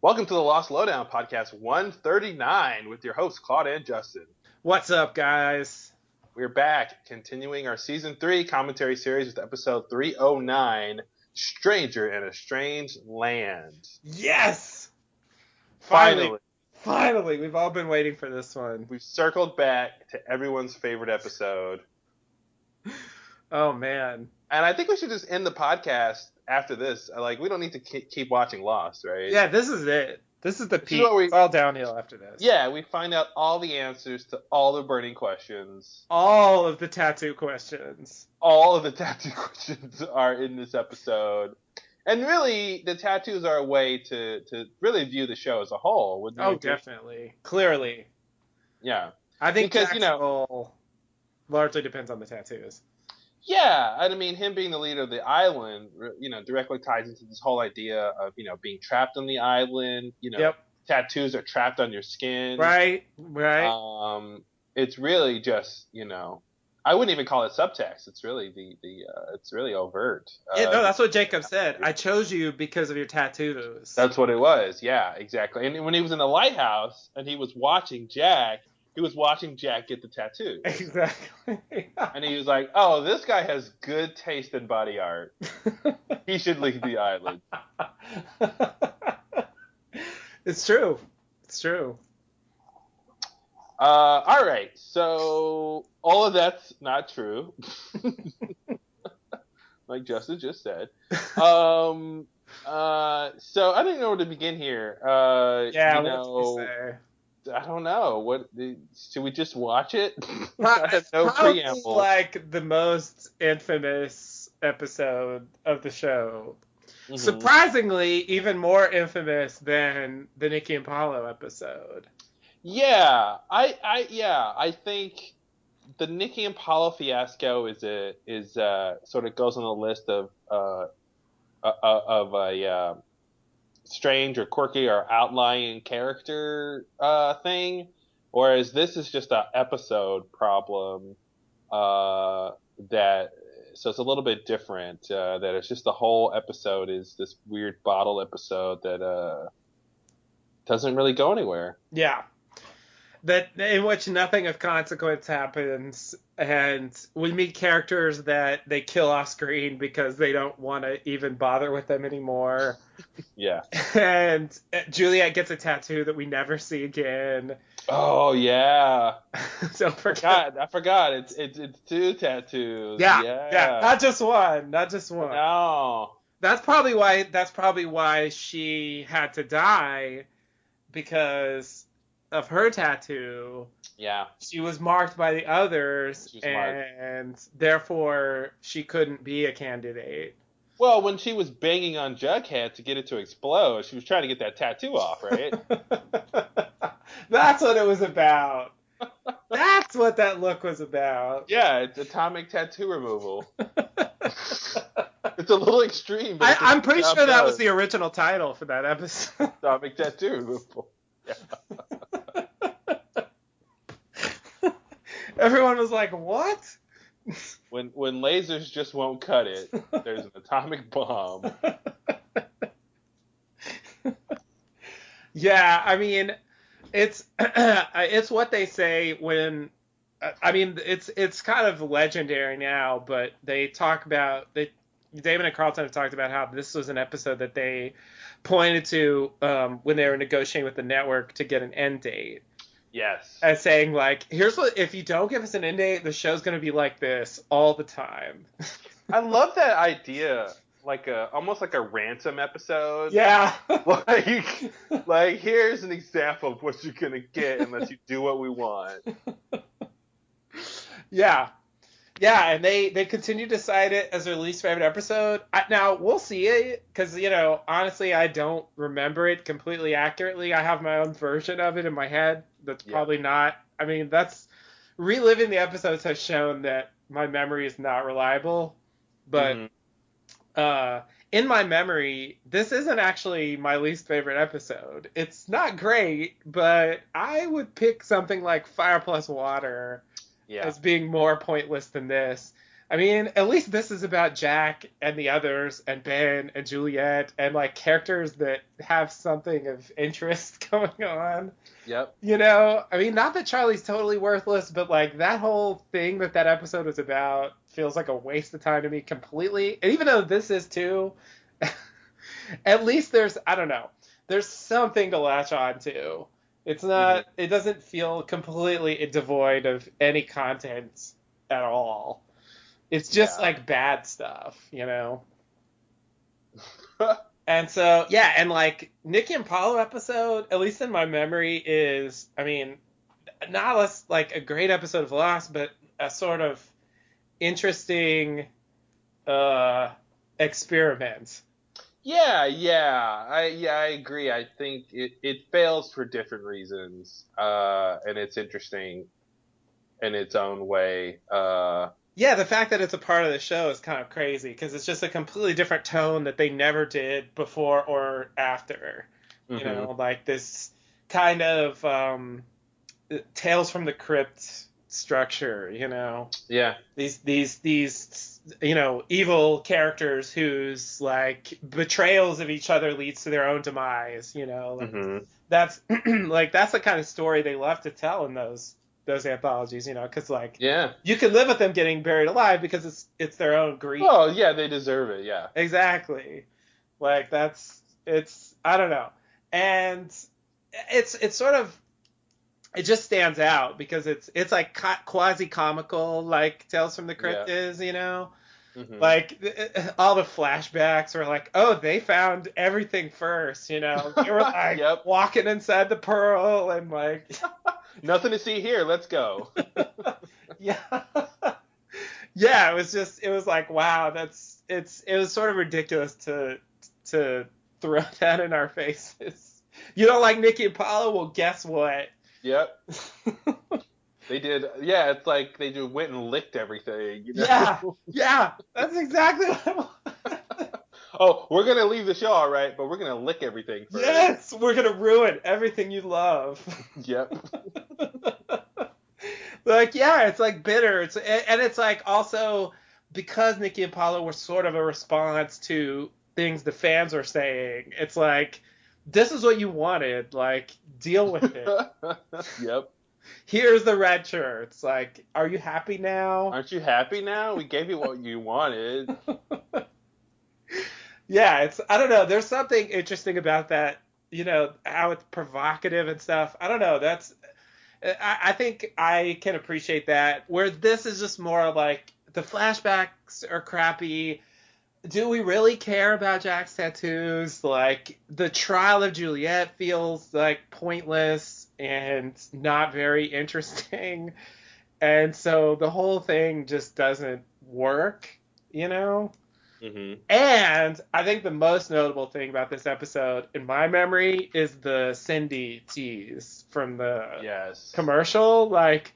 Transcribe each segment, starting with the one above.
Welcome to the Lost Lowdown podcast 139 with your hosts Claude and Justin. What's up, guys? We're back, continuing our season 3 commentary series with episode 309, Stranger in a Strange Land. Yes! Finally, we've all been waiting for this one. we've circled back to everyone's favorite episode. Oh, man. And I think we should just end the podcast after this. We don't need to keep watching Lost, right? Yeah, this is it. This is the peak. It's all downhill after this. Yeah, we find out all the answers to all the burning questions. All of the tattoo questions. All of the tattoo questions are in this episode. And really, the tattoos are a way to really view the show as a whole. Wouldn't you agree? Definitely. Clearly. Yeah. I think because, Jack's largely depends on the tattoos. Yeah, I mean, him being the leader of the island, directly ties into this whole idea of, being trapped on the island. Yep. Tattoos are trapped on your skin. Right. It's really just, I wouldn't even call it subtext. It's really it's really overt. That's what Jacob said. I chose you because of your tattoos. That's what it was. Yeah, exactly. And when he was in the lighthouse and he was watching Jack get the tattoo. Exactly. And he was like, oh, this guy has good taste in body art. He should leave the island. It's true. All right. So all of that's not true. Like Justin just said. So I don't know where to begin here. What do you say? I don't know. What should we just watch it? It's no probably preamble. like the most infamous episode of the show. Mm-hmm. Surprisingly, even more infamous than the Nikki and Paulo episode. Yeah, I think the Nikki and Paulo fiasco is sort of goes on the list of a strange or quirky or outlying character thing, whereas this is just an episode problem so it's a little bit different, that it's just the whole episode is this weird bottle episode that doesn't really go anywhere. Yeah. That in which nothing of consequence happens, and we meet characters that they kill off screen because they don't want to even bother with them anymore. Yeah. And Juliet gets a tattoo that we never see again. Oh yeah. Don't forget. I forgot. It's 2 tattoos. Yeah. Not just one. No. That's probably why she had to die, because of her tattoo. Yeah. She was marked by the others, and therefore she couldn't be a candidate. Well, when she was banging on Jughead to get it to explode, she was trying to get that tattoo off, right? That's what it was about. That's what that look was about. Yeah, it's atomic tattoo removal. It's a little extreme. But I'm pretty sure that was the original title for that episode. Atomic tattoo removal. Yeah. Everyone was like, what? When lasers just won't cut it, there's an atomic bomb. Yeah, I mean, it's what they say when, I mean, it's kind of legendary now, but they talk about, Damon and Carlton have talked about how this was an episode that they pointed to when they were negotiating with the network to get an end date. Yes. As saying, like, here's what, if you don't give us an end date, the show's going to be like this all the time. I love that idea. Almost like a ransom episode. Yeah. like here's an example of what you're going to get unless you do what we want. Yeah. Yeah, and they continue to cite it as their least favorite episode. Now, we'll see it, because, honestly, I don't remember it completely accurately. I have my own version of it in my head. That's probably not... I mean, reliving the episodes has shown that my memory is not reliable. But in my memory, this isn't actually my least favorite episode. It's not great, but I would pick something like Fire Plus Water as being more pointless than this. I mean, at least this is about Jack and the others and Ben and Juliet and like characters that have something of interest going on. Yep. You know, I mean, not that Charlie's totally worthless, but like that whole thing that episode was about feels like a waste of time to me completely. And even though this is too, at least there's, I don't know, there's something to latch on to. It's not, it doesn't feel completely devoid of any content at all. It's just like bad stuff, you know? And so, yeah, and like Nikki and Paulo episode, at least in my memory, is, I mean, not less like a great episode of Lost, but a sort of interesting experiment. I agree. I think it fails for different reasons, and it's interesting in its own way. Yeah, the fact that it's a part of the show is kind of crazy because it's just a completely different tone that they never did before or after. You know, like this kind of Tales from the Crypt structure. You know, these you know, evil characters whose like betrayals of each other leads to their own demise. You know, like, that's like that's the kind of story they love to tell in those anthologies, you know, because like you can live with them getting buried alive because it's their own grief. Oh yeah, they deserve it. Yeah, exactly. Like it's I don't know, and it's sort of, it just stands out because it's like quasi comical, like Tales from the Crypt is, you know. Like all the flashbacks were like, oh, they found everything first, you know. They were like walking inside the Pearl and like nothing to see here. Let's go. Yeah. Yeah, it was like, wow, it was sort of ridiculous to throw that in our faces. You don't like Nikki and Paulo? Well, guess what? Yep. They did. Yeah, it's like they just went and licked everything. You know? Yeah. That's exactly what I want. Oh, we're gonna leave the show, all right, but we're gonna lick everything first. Yes, we're gonna ruin everything you love. Yep. Like, yeah, it's like bitter. And it's like also because Nikki and Paulo were sort of a response to things the fans were saying. It's like, this is what you wanted. Like, deal with it. Yep. Here's the red shirts. Like, are you happy now? Aren't you happy now? We gave you what you wanted. Yeah, I don't know. There's something interesting about that, you know, how it's provocative and stuff. I don't know. I think I can appreciate that. Where this is just more like the flashbacks are crappy. Do we really care about Jack's tattoos? Like, the trial of Juliet feels like pointless and not very interesting. And so the whole thing just doesn't work, you know? And I think the most notable thing about this episode, in my memory, is the Cindy tease from the commercial. Like,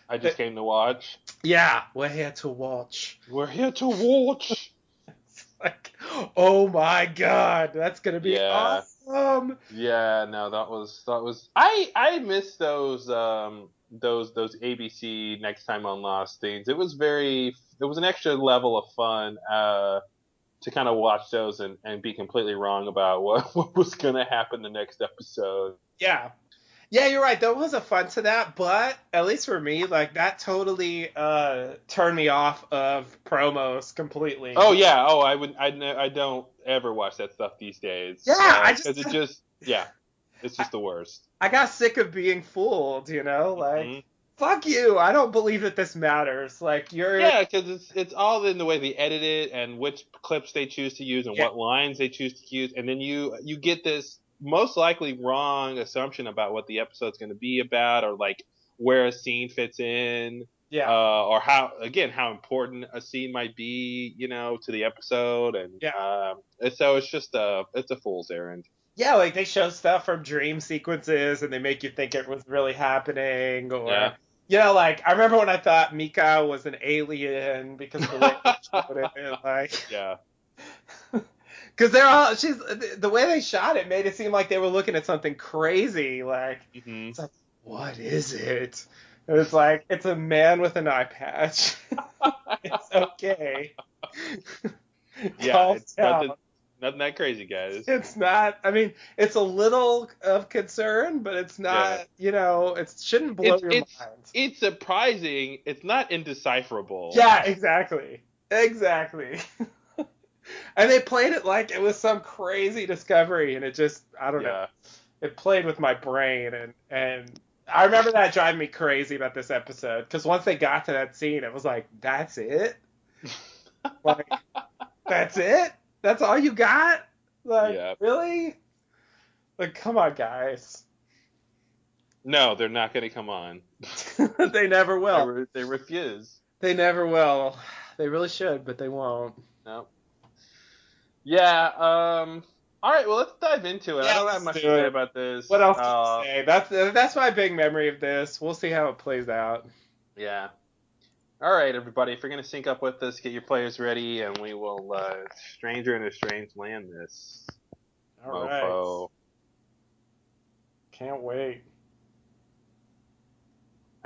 I just came to watch. Yeah, we're here to watch. We're here to watch. It's like, oh my god, that's gonna be awesome. Yeah, no, that was. I miss those ABC Next Time on Lost things. It was an extra level of fun to kind of watch those and be completely wrong about what was going to happen the next episode. Yeah, you're right. There was a fun to that, but at least for me, like that totally turned me off of promos completely. Oh yeah, I don't ever watch that stuff these days. Yeah, it's just the worst. I got sick of being fooled, you know, like. Fuck you! I don't believe that this matters. Like because it's all in the way they edit it and which clips they choose to use and what lines they choose to use, and then you get this most likely wrong assumption about what the episode's going to be about, or like where a scene fits in, or how important a scene might be, you know, to the episode, and so it's just it's a fool's errand. Yeah, like they show stuff from dream sequences and they make you think it was really happening, or you know, like I remember when I thought Mika was an alien because of the way they showed it, like because the way they shot it made it seem like they were looking at something crazy, like it's like, what is it? And it's like, it's a man with an eye patch. It's okay. Yeah, Calm it's down. nothing that crazy, guys. It's not. I mean, it's a little of concern, but it's Yeah. not. It shouldn't blow It's your it's mind. it's surprising. It's not indecipherable. Yeah, exactly. Exactly. And they played it like it was some crazy discovery, and it just, I don't know. Yeah. It played with my brain, and I remember that driving me crazy about this episode because once they got to that scene, it was like, that's it? Like, that's it? That's all you got? Like, Yeah. really? Like, come on, guys. No, they're not going to come on. They never will. They refuse. They never will. They really should, but they won't. No. Yeah. All right. Well, let's dive into it. I Yeah, don't have let's much do to say it. about this. What else to say? That's my big memory of this. We'll see how it plays out. Yeah. All right, everybody. If you're going to sync up with us, get your players ready, and we will Stranger in a Strange Land this All right. mofo. Can't wait.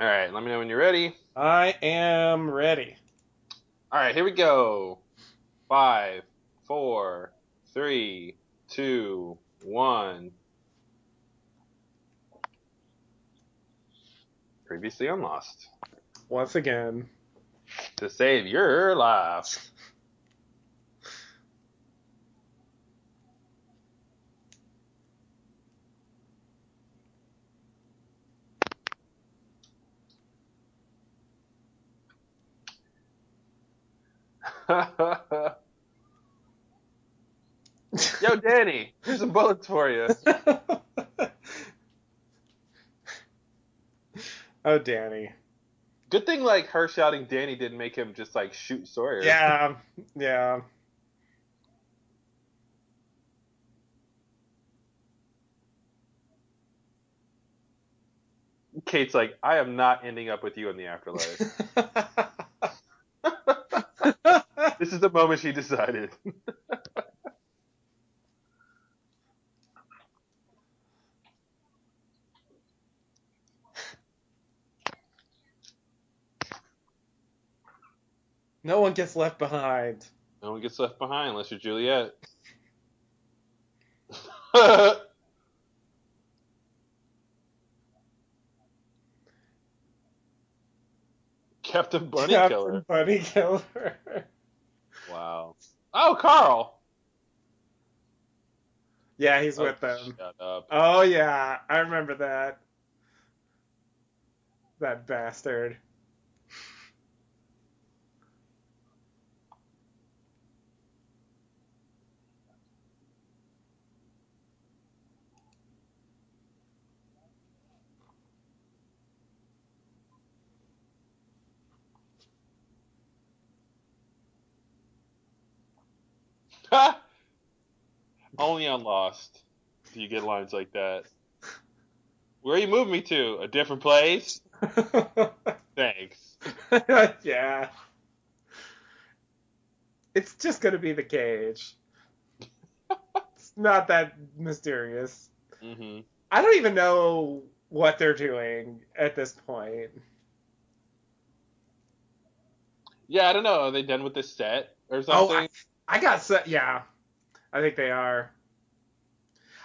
All right. Let me know when you're ready. I am ready. All right. Here we go. 5, 4, 3, 2, 1. Previously on Lost. Once again. To save your life. Yo, Danny, here's some bullets for you. Oh, Danny. Good thing, like, her shouting Danny didn't make him just, like, shoot Sawyer. Yeah. Yeah. Kate's like, I am not ending up with you in the afterlife. This is the moment she decided. No one gets left behind. No one gets left behind unless you're Juliet. Captain Bunny Killer. Captain Bunny Killer. Wow. Oh, Carl. Yeah, he's with them. Shut up. Oh, yeah. I remember that. That bastard. Only on Lost do you get lines like that. Where you move me to? A different place? Thanks. Yeah. It's just gonna be the cage. It's not that mysterious. Mm-hmm. I don't even know what they're doing at this point. Yeah, I don't know. Are they done with this set or Oh, something? I got yeah. I think they are.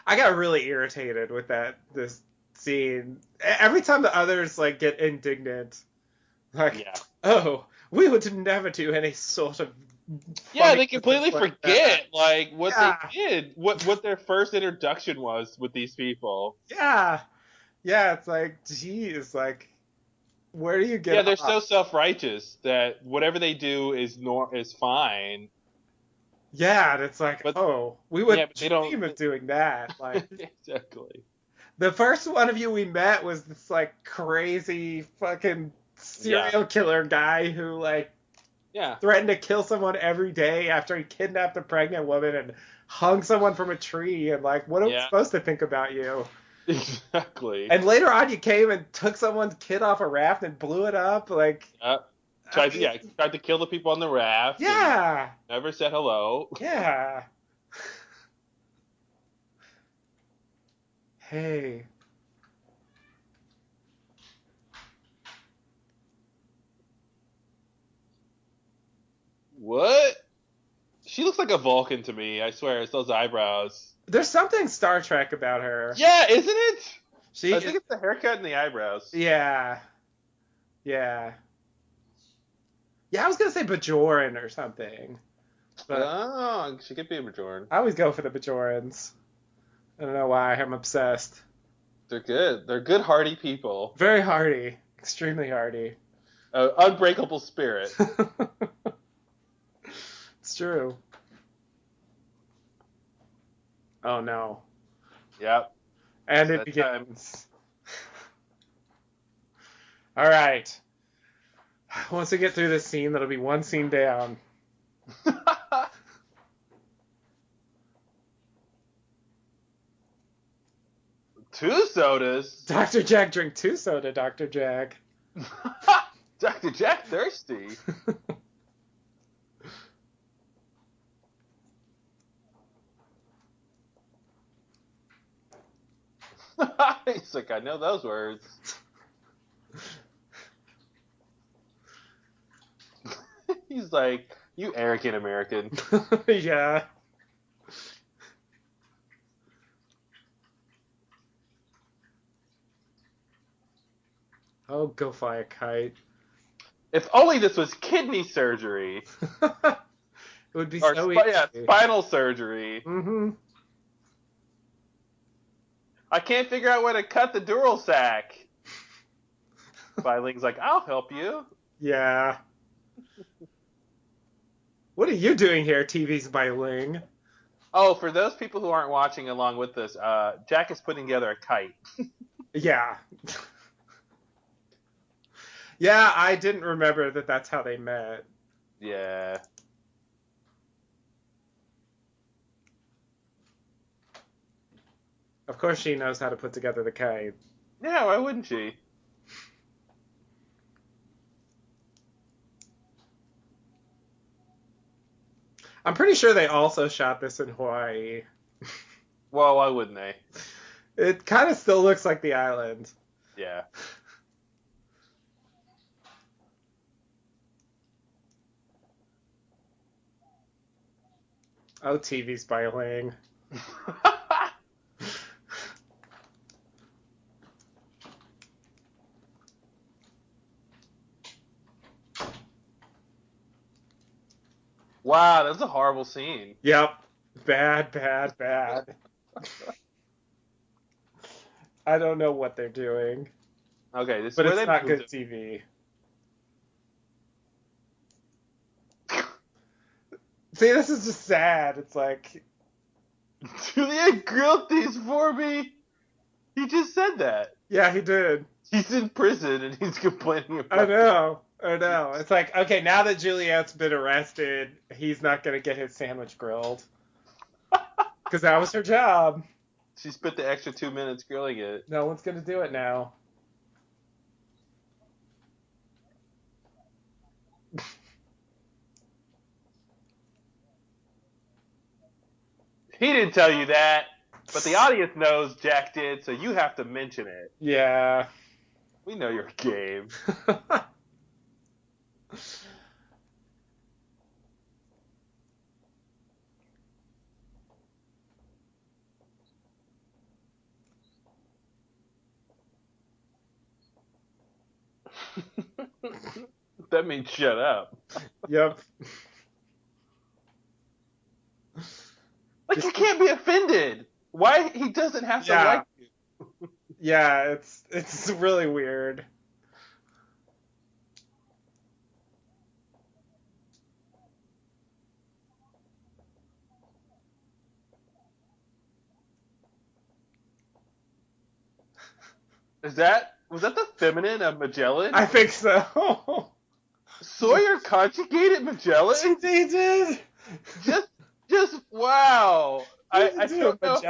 I got really irritated with this scene. Every time the others like get indignant, like, Yeah. oh, we would never do any sort of Yeah, funny they completely business like forget that. like what Yeah. they did, what their first introduction was with these people. Yeah, yeah. It's like, geez, like, where do you Yeah, get they're off? so self-righteous that whatever they do is fine. Yeah, and it's like, But oh, we yeah, would but they don't dream of doing that. Like, exactly. the first one of you we met was this like crazy fucking Yeah. serial killer guy who like Yeah. threatened to kill someone every day after he kidnapped a pregnant woman and hung someone from a tree. And like, what are we Yeah. supposed to think about you? Exactly. And later on, you came and took someone's kid off a raft and blew it up. Like, Tried to kill the people on the raft. Yeah. Never said hello. Yeah. Hey. like a Vulcan to me. I swear, it's those eyebrows. There's something Star Trek about her. Yeah, isn't it? She, I think it's the haircut and the eyebrows. yeah, yeah, yeah. I was gonna say Bajoran or something, but Oh, she could be a Bajoran. I always go for the Bajorans. I don't know why. I'm obsessed. They're good. They're good, hardy people. Very hardy, extremely hardy. Unbreakable spirit. It's true. Oh no. Yep. And It's it that time. begins. All right. Once we get through this scene, that'll be one scene down. Two sodas. Dr. Jack, drink 2 soda, Dr. Jack. Dr. Jack thirsty. He's like, I know those words. He's like, you arrogant American. Yeah. Oh, go fly a kite. If only this was kidney surgery. It would be Or so easy. spinal surgery. Mm-hmm. I can't figure out where to cut the dural sac. Filing's like, I'll help you. Yeah. What are you doing here, TV's Biling? Oh, for those people who aren't watching along with us, Jack is putting together a kite. Yeah. Yeah, I didn't remember that that's how they met. Yeah. Of course she knows how to put together the kite. Yeah, why wouldn't she? I'm pretty sure they also shot this in Hawaii. Well, why wouldn't they? It kind of still looks like the island. Yeah. Oh, TV's Biling. Wow, that's a horrible scene. Yep. Bad, bad, bad. I don't know what they're doing, Okay, this but is it's where they not moved good TV. See, this is just sad. It's like, Juliet grilled these for me. He just said that. yeah, he did. He's in prison and he's complaining about I know. I know. It's like, okay, now that Juliet's been arrested, he's not going to get his sandwich grilled. Because that was her job. She spent the extra 2 minutes grilling it. No one's going to do it now. He didn't tell you that, but the audience knows Jack did, so you have to mention it. Yeah. We know your game. That means shut up. Yep. Like, you can't be offended. Why? He doesn't have to Yeah. like you. Yeah, it's really weird. Was that the feminine of Magellan? I think so. Sawyer conjugated Magellan? He did. Just wow. I What did he don't do, know if I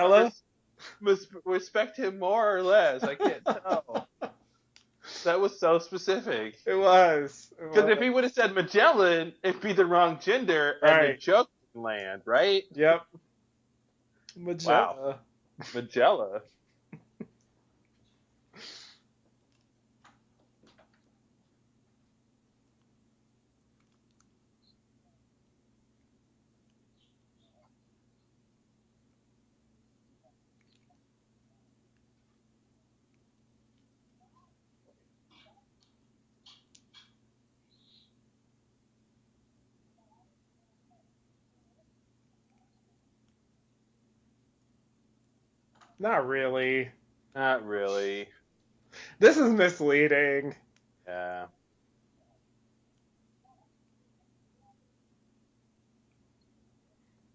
Magella? respect him more or less. I can't tell. That was so specific. It was. Because if he would have said Magellan, it'd be the wrong gender and the Right. joke would land, right? Yep. Magella. Magella. Not really. Not really. This is misleading. Yeah.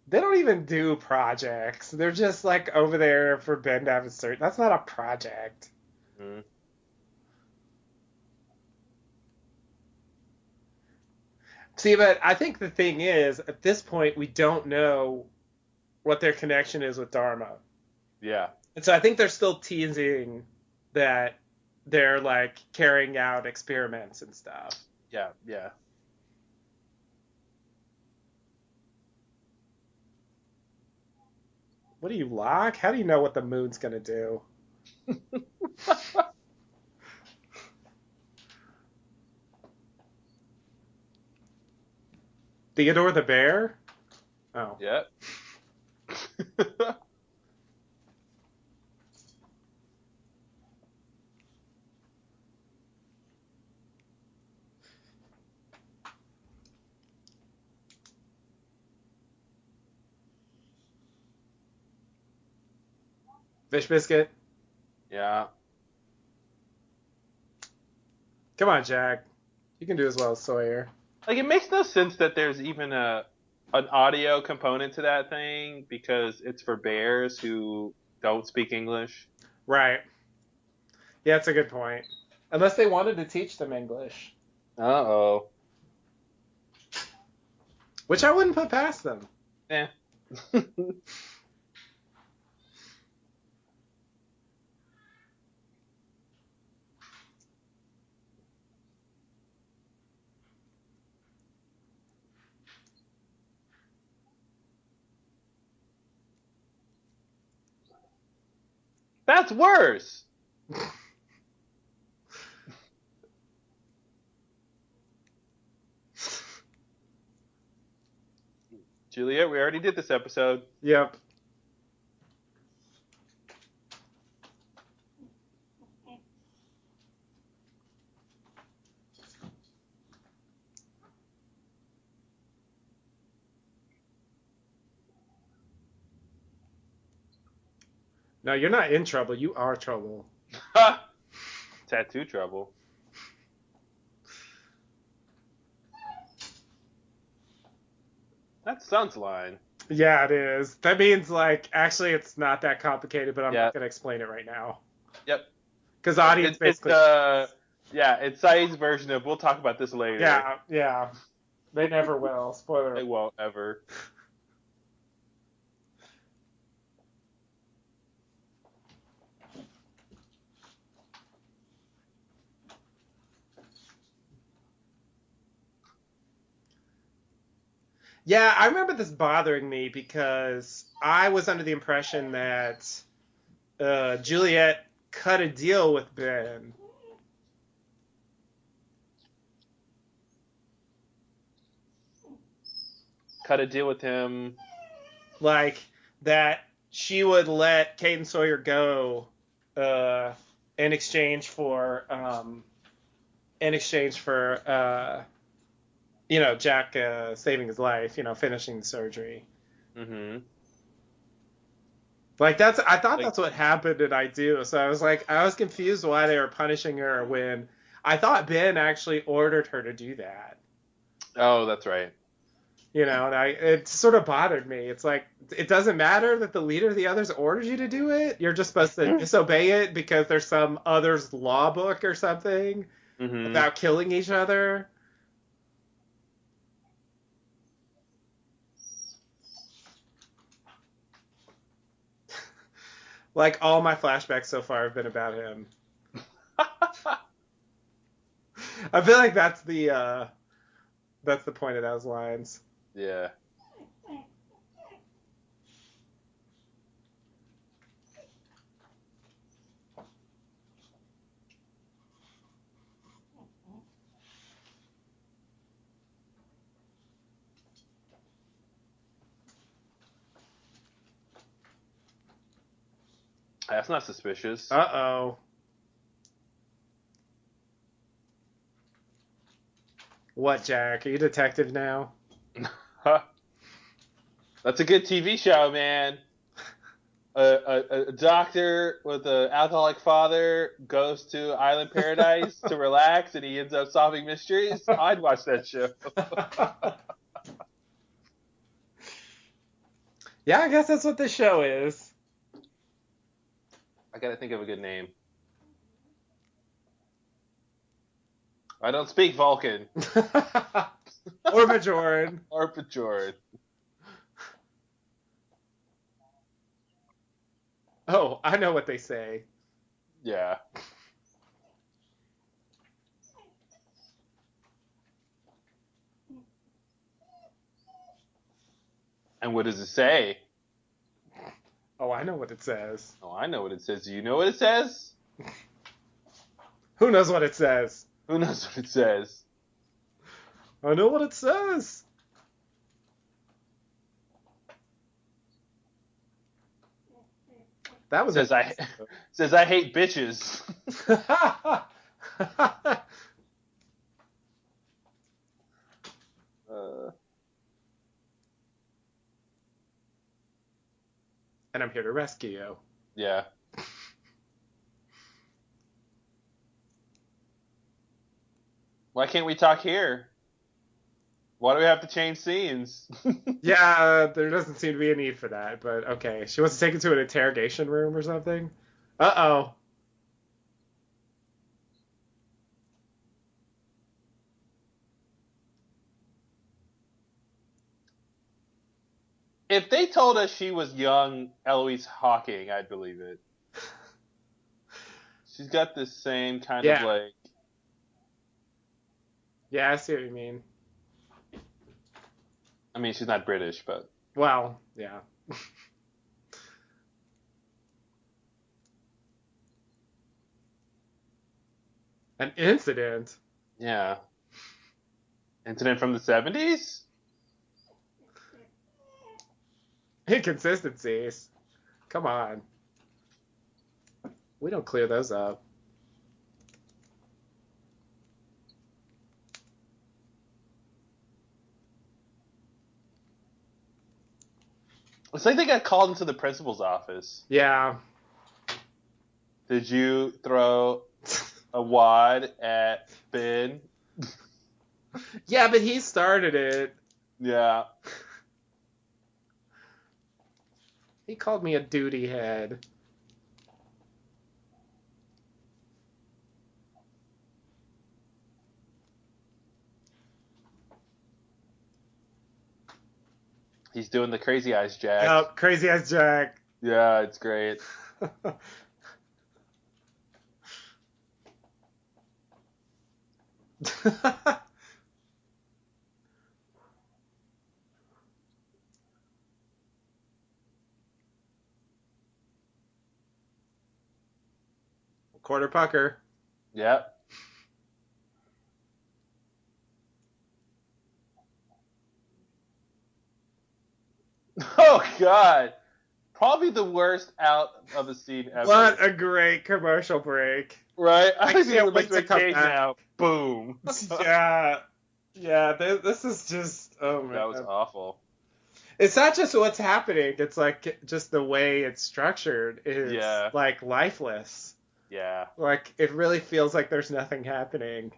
They don't even do projects. They're just like over there for Ben to have a cert. That's not a project. Mm. See, but I think the thing is, at this point, we don't know what their connection is with Dharma. Yeah. And so I think they're still teasing that they're like carrying out experiments and stuff. Yeah. Yeah. What do you lock? How do you know what the moon's gonna do? Theodore the bear? Oh. Yep. Fish biscuit? Yeah. Come on, Jack. You can do as well as Sawyer. Like, it makes no sense that there's even an audio component to that thing because it's for bears who don't speak English. Right. Yeah, that's a good point. Unless they wanted to teach them English, Uh-oh. which I wouldn't put past them. Eh. That's worse. Juliet, we already did this episode. Yep. No, you're not in trouble. You are trouble. Tattoo trouble. That's Sun's line. Yeah, it is. That means, like, actually, it's not that complicated, but I'm Yeah. not going to explain it right now. Yep. Because the audience basically. It's Saeed's version of we'll talk about this later. Yeah, yeah. They never will. Spoiler. They won't ever. Yeah, I remember this bothering me because I was under the impression that Juliet cut a deal with Ben. Cut a deal with him. Like, that she would let Kate and Sawyer go in exchange for Jack saving his life, finishing the surgery. Mm-hmm. Like, I thought that's what happened in I Do. So I was confused why they were punishing her when I thought Ben actually ordered her to do that. Oh, that's right. And it sort of bothered me. It's like, it doesn't matter that the leader of the others orders you to do it. You're just supposed to disobey it because there's some other's law book or something about killing each other. Like, all my flashbacks so far have been about him. I feel like that's the point of those lines. Yeah. That's not suspicious. Uh-oh. What, Jack? Are you a detective now? That's a good TV show, man. a doctor with an alcoholic father goes to Island Paradise to relax, and he ends up solving mysteries. I'd watch that show. Yeah, I guess that's what this show is. I gotta think of a good name. I don't speak Vulcan Or Bajoran. or Bajoran. Oh, I know what they say. Yeah. And what does it say? Oh, I know what it says. Oh, I know what it says. Do you know what it says? Who knows what it says? Who knows what it says? I know what it says. That was Says I hate bitches. And I'm here to rescue you. Yeah. Why can't we talk here? Why do we have to change scenes? Yeah, there doesn't seem to be a need for that, but okay. She wants to take it to an interrogation room or something. Uh-oh. If they told us she was young Eloise Hawking, I'd believe it. She's got this same kind of Yeah. like. Yeah, I see what you mean. I mean, she's not British, but. Well, yeah. An incident? Yeah. Incident from the 70s? Inconsistencies. Come on. We don't clear those up. It's like they got called into the principal's office. Yeah. Did you throw a wad at Ben? Yeah, but he started it. Yeah. He called me a duty head. He's doing the crazy eyes, Jack. Yep, crazy as Jack. Yeah, it's great. Quarter pucker. Yep. Oh God. Probably the worst out of a scene ever. What a great commercial break. Right? I can't wait to come back. Now. Boom. Yeah. Yeah, this is just, oh man. That was awful. It's not just what's happening, it's like just the way it's structured is Yeah. like lifeless. Yeah. Like it really feels like there's nothing happening.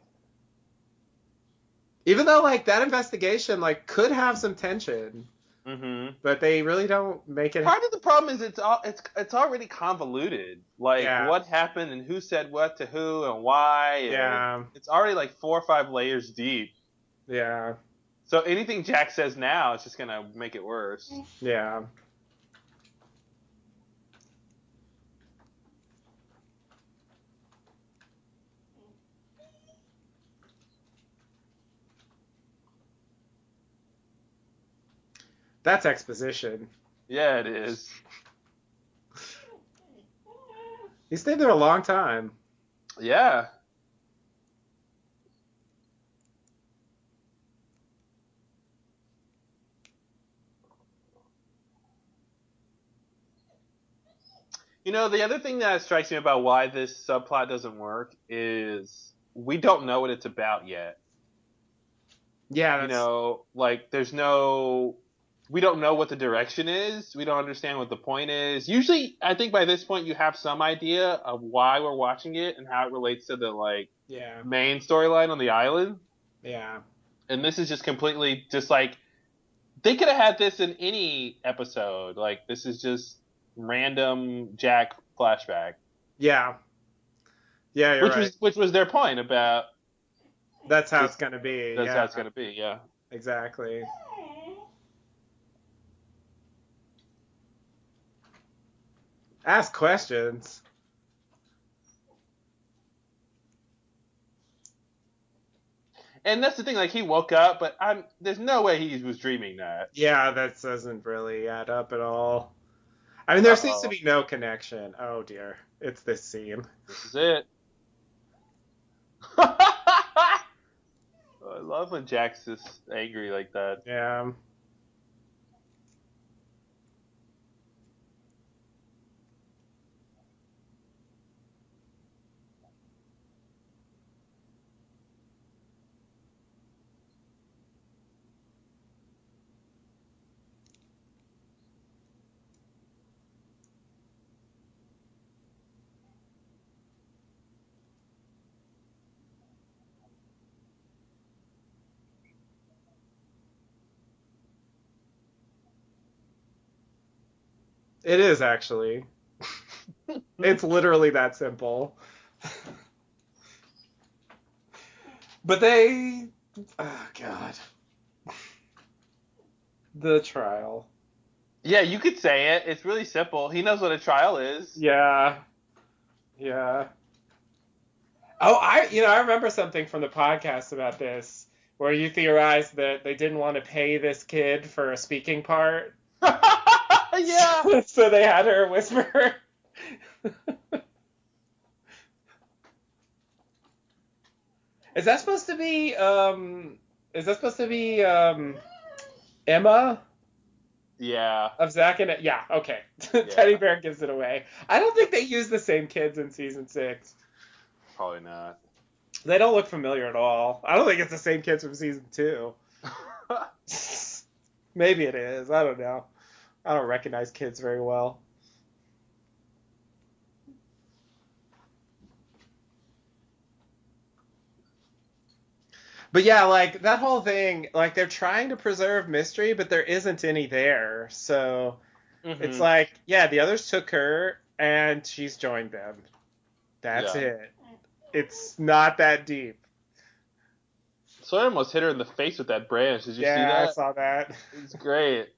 Even though like that investigation like could have some tension, Mm-hmm. but they really don't make it. Part of the problem is it's already convoluted. Like Yeah. what happened and who said what to who and why. And Yeah. It's already like 4 or 5 layers deep. Yeah. So anything Jack says now is just gonna make it worse. Yeah. That's exposition. Yeah, it is. He stayed there a long time. Yeah. You know, the other thing that strikes me about why this subplot doesn't work is we don't know what it's about yet. Yeah. You know, like there's no we don't know what the direction is. We don't understand what the point is. Usually, I think by this point you have some idea of why we're watching it and how it relates to the like Yeah. main storyline on the island. Yeah. And this is just completely just like they could have had this in any episode. Like this is just random Jack flashback, Yeah. Yeah, you're right. which was their point about That's how this. it's gonna be. That's how Yeah. it's gonna be. Yeah. Exactly. Ask questions. And that's the thing. Like he woke up, but there's no way he was dreaming that. Yeah, that doesn't really add up at all. I mean, there seems to Uh-oh. be no connection. Oh dear, it's this scene. This is it. I love when Jack's just angry like that. Yeah. It is actually. It's literally that simple. But they. Oh, God. The trial. Yeah, you could say it. It's really simple. He knows what a trial is. Yeah. Yeah. Oh, I remember something from the podcast about this, where you theorized that they didn't want to pay this kid for a speaking part. Yeah. So they had her whisper. Is that supposed to be Emma Yeah. of Zack and yeah, okay. Teddy Bear gives it away. I don't think they use the same kids in season 6. Probably not. They don't look familiar at all. I don't think it's the same kids from season 2. Maybe it is. I don't know. I don't recognize kids very well. But yeah, like that whole thing, like they're trying to preserve mystery, but there isn't any there. So it's like, yeah, the others took her and she's joined them. That's it. It's not that deep. So I almost hit her in the face with that branch. Did you see that? Yeah, I saw that. It's great.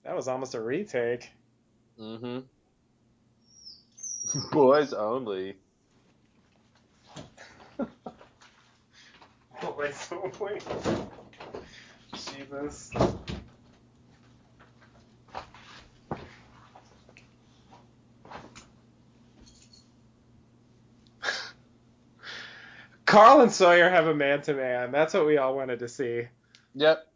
That was almost a retake. Mm-hmm. Boys only. Boys only. Jesus. Carl and Sawyer have a man-to-man. That's what we all wanted to see. Yep.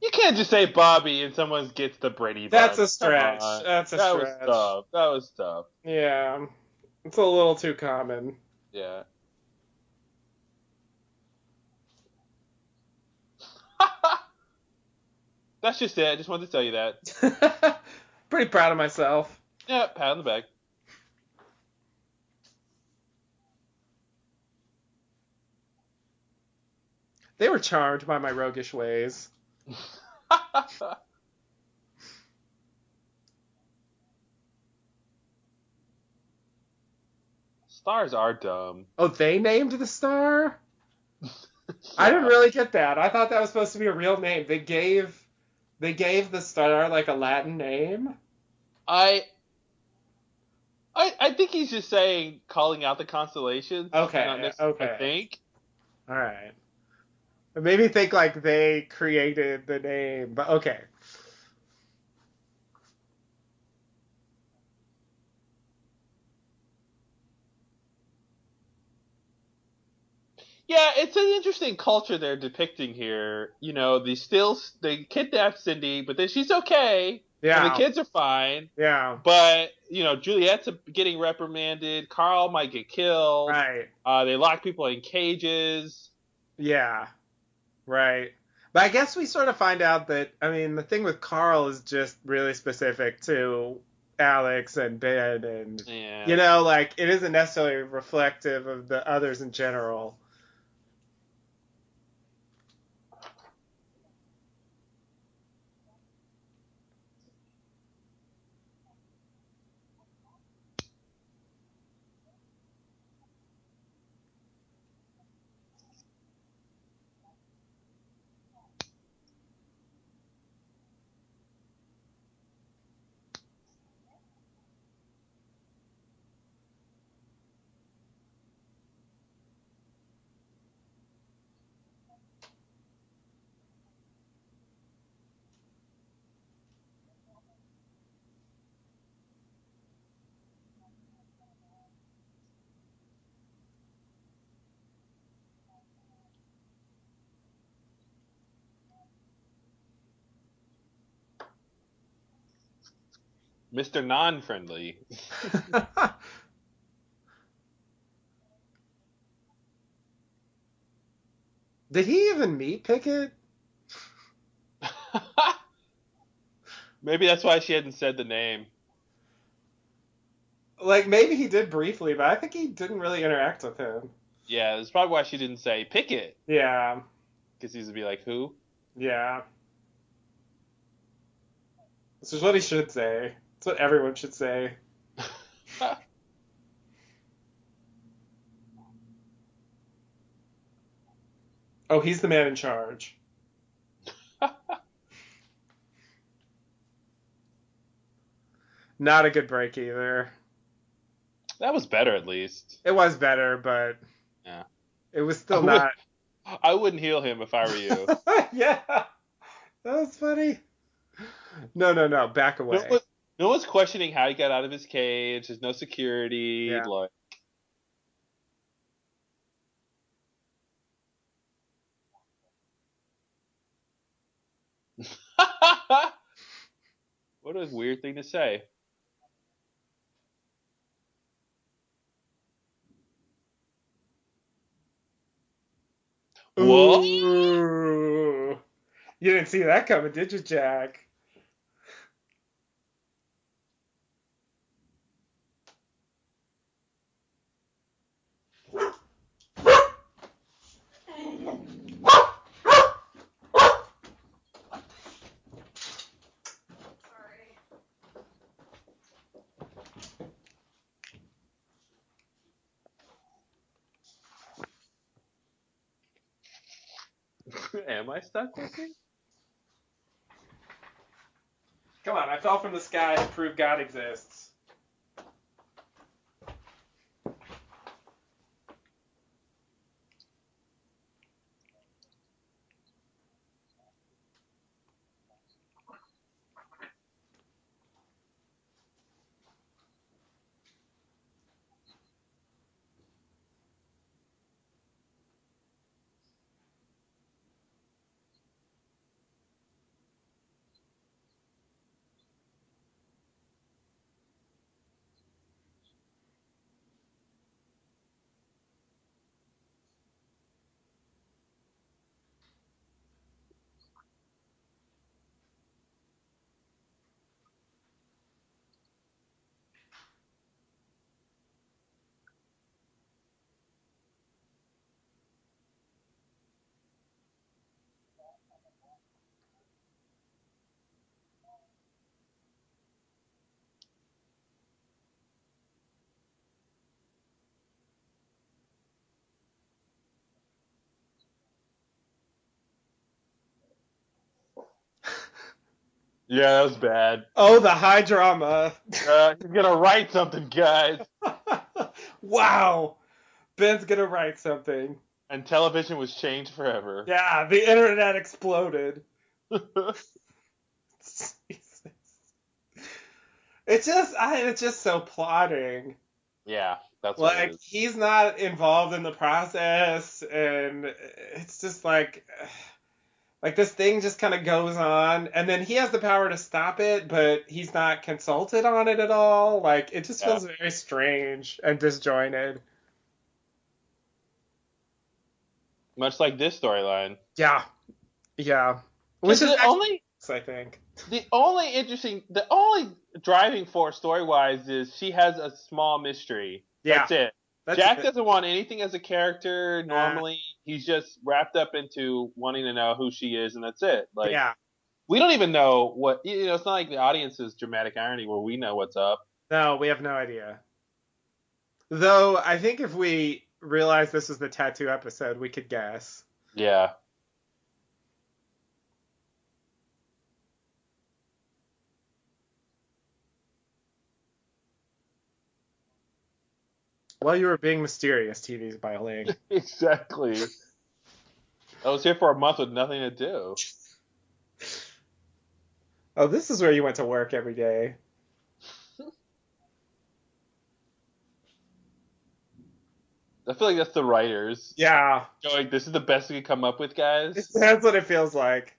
You can't just say Bobby and someone gets the Brady Bunch. That's a stretch. That's a stretch. Was tough. That was tough. Yeah. It's a little too common. Yeah. That's just it. I just wanted to tell you that. Pretty proud of myself. Yeah, pat on the back. They were charmed by my roguish ways. Stars are dumb. Oh, they named the star? Yeah. I didn't really get that. I thought that was supposed to be a real name. They gave the star like a Latin name. I think he's just saying calling out the constellations. Okay. Okay. I think. All right. It made me think like they created the name, but okay. Yeah, it's an interesting culture they're depicting here. You know, they kidnap Cindy, but then she's okay, and the Yeah, kids are fine. yeah, But you know, Juliet's getting reprimanded. Carl might get killed. right, They lock people in cages. yeah, right. But I guess we sort of find out that, I mean, the thing with Carl is just really specific to Alex and Ben, and Yeah. like it isn't necessarily reflective of the others in general. Mr. Non-friendly. Did he even meet Pickett? Maybe that's why she hadn't said the name. Like maybe he did briefly, but I think he didn't really interact with him. Yeah, that's probably why she didn't say pick it, Yeah, because he's to be like, who? yeah. This is what he should say. It's what everyone should say. Oh, he's the man in charge. Not a good break either. That was better at least. It was better, but Yeah. it was I still would not. I wouldn't heal him if I were you. Yeah, that was funny. No, no, no. Back No, away. one- no one's questioning how he got out of his cage. There's no security. Yeah. Like, what a weird thing to say. What? Ooh. You didn't see that coming, did you, Jack? Am I stuck looking? Come on, I fell from the sky to prove God exists. Yeah, that was bad. Oh, the high drama. He's gonna write something, guys. Wow. Ben's gonna write something. And television was changed forever. Yeah, the internet exploded. Jesus. It's just so plotting. Yeah. That's what it Like, is. he's not involved in the process, and it's just like this thing just kind of goes on, and then he has the power to stop it, but he's not consulted on it at all. Like, it just Yeah. feels very strange and disjointed. Much like this storyline. Yeah, yeah. Which Because is the actually, only I think. the only driving force story wise is she has a small mystery. Yeah, That's it. that's Jack it. doesn't want anything as a character Uh, normally. He's just wrapped up into wanting to know who she is, and that's it. Like yeah. we don't even know what It's not like the audience's dramatic irony where we know what's up. No, we have no idea. Though I think if we realized this was the tattoo episode, we could guess. Yeah. Well, you were being mysterious, TV's by Ling. Exactly. I was here for a month with nothing to do. Oh, this is where you went to work every day. I feel like that's the writers Yeah, going, this is the best we could come up with, guys. that's what it feels like.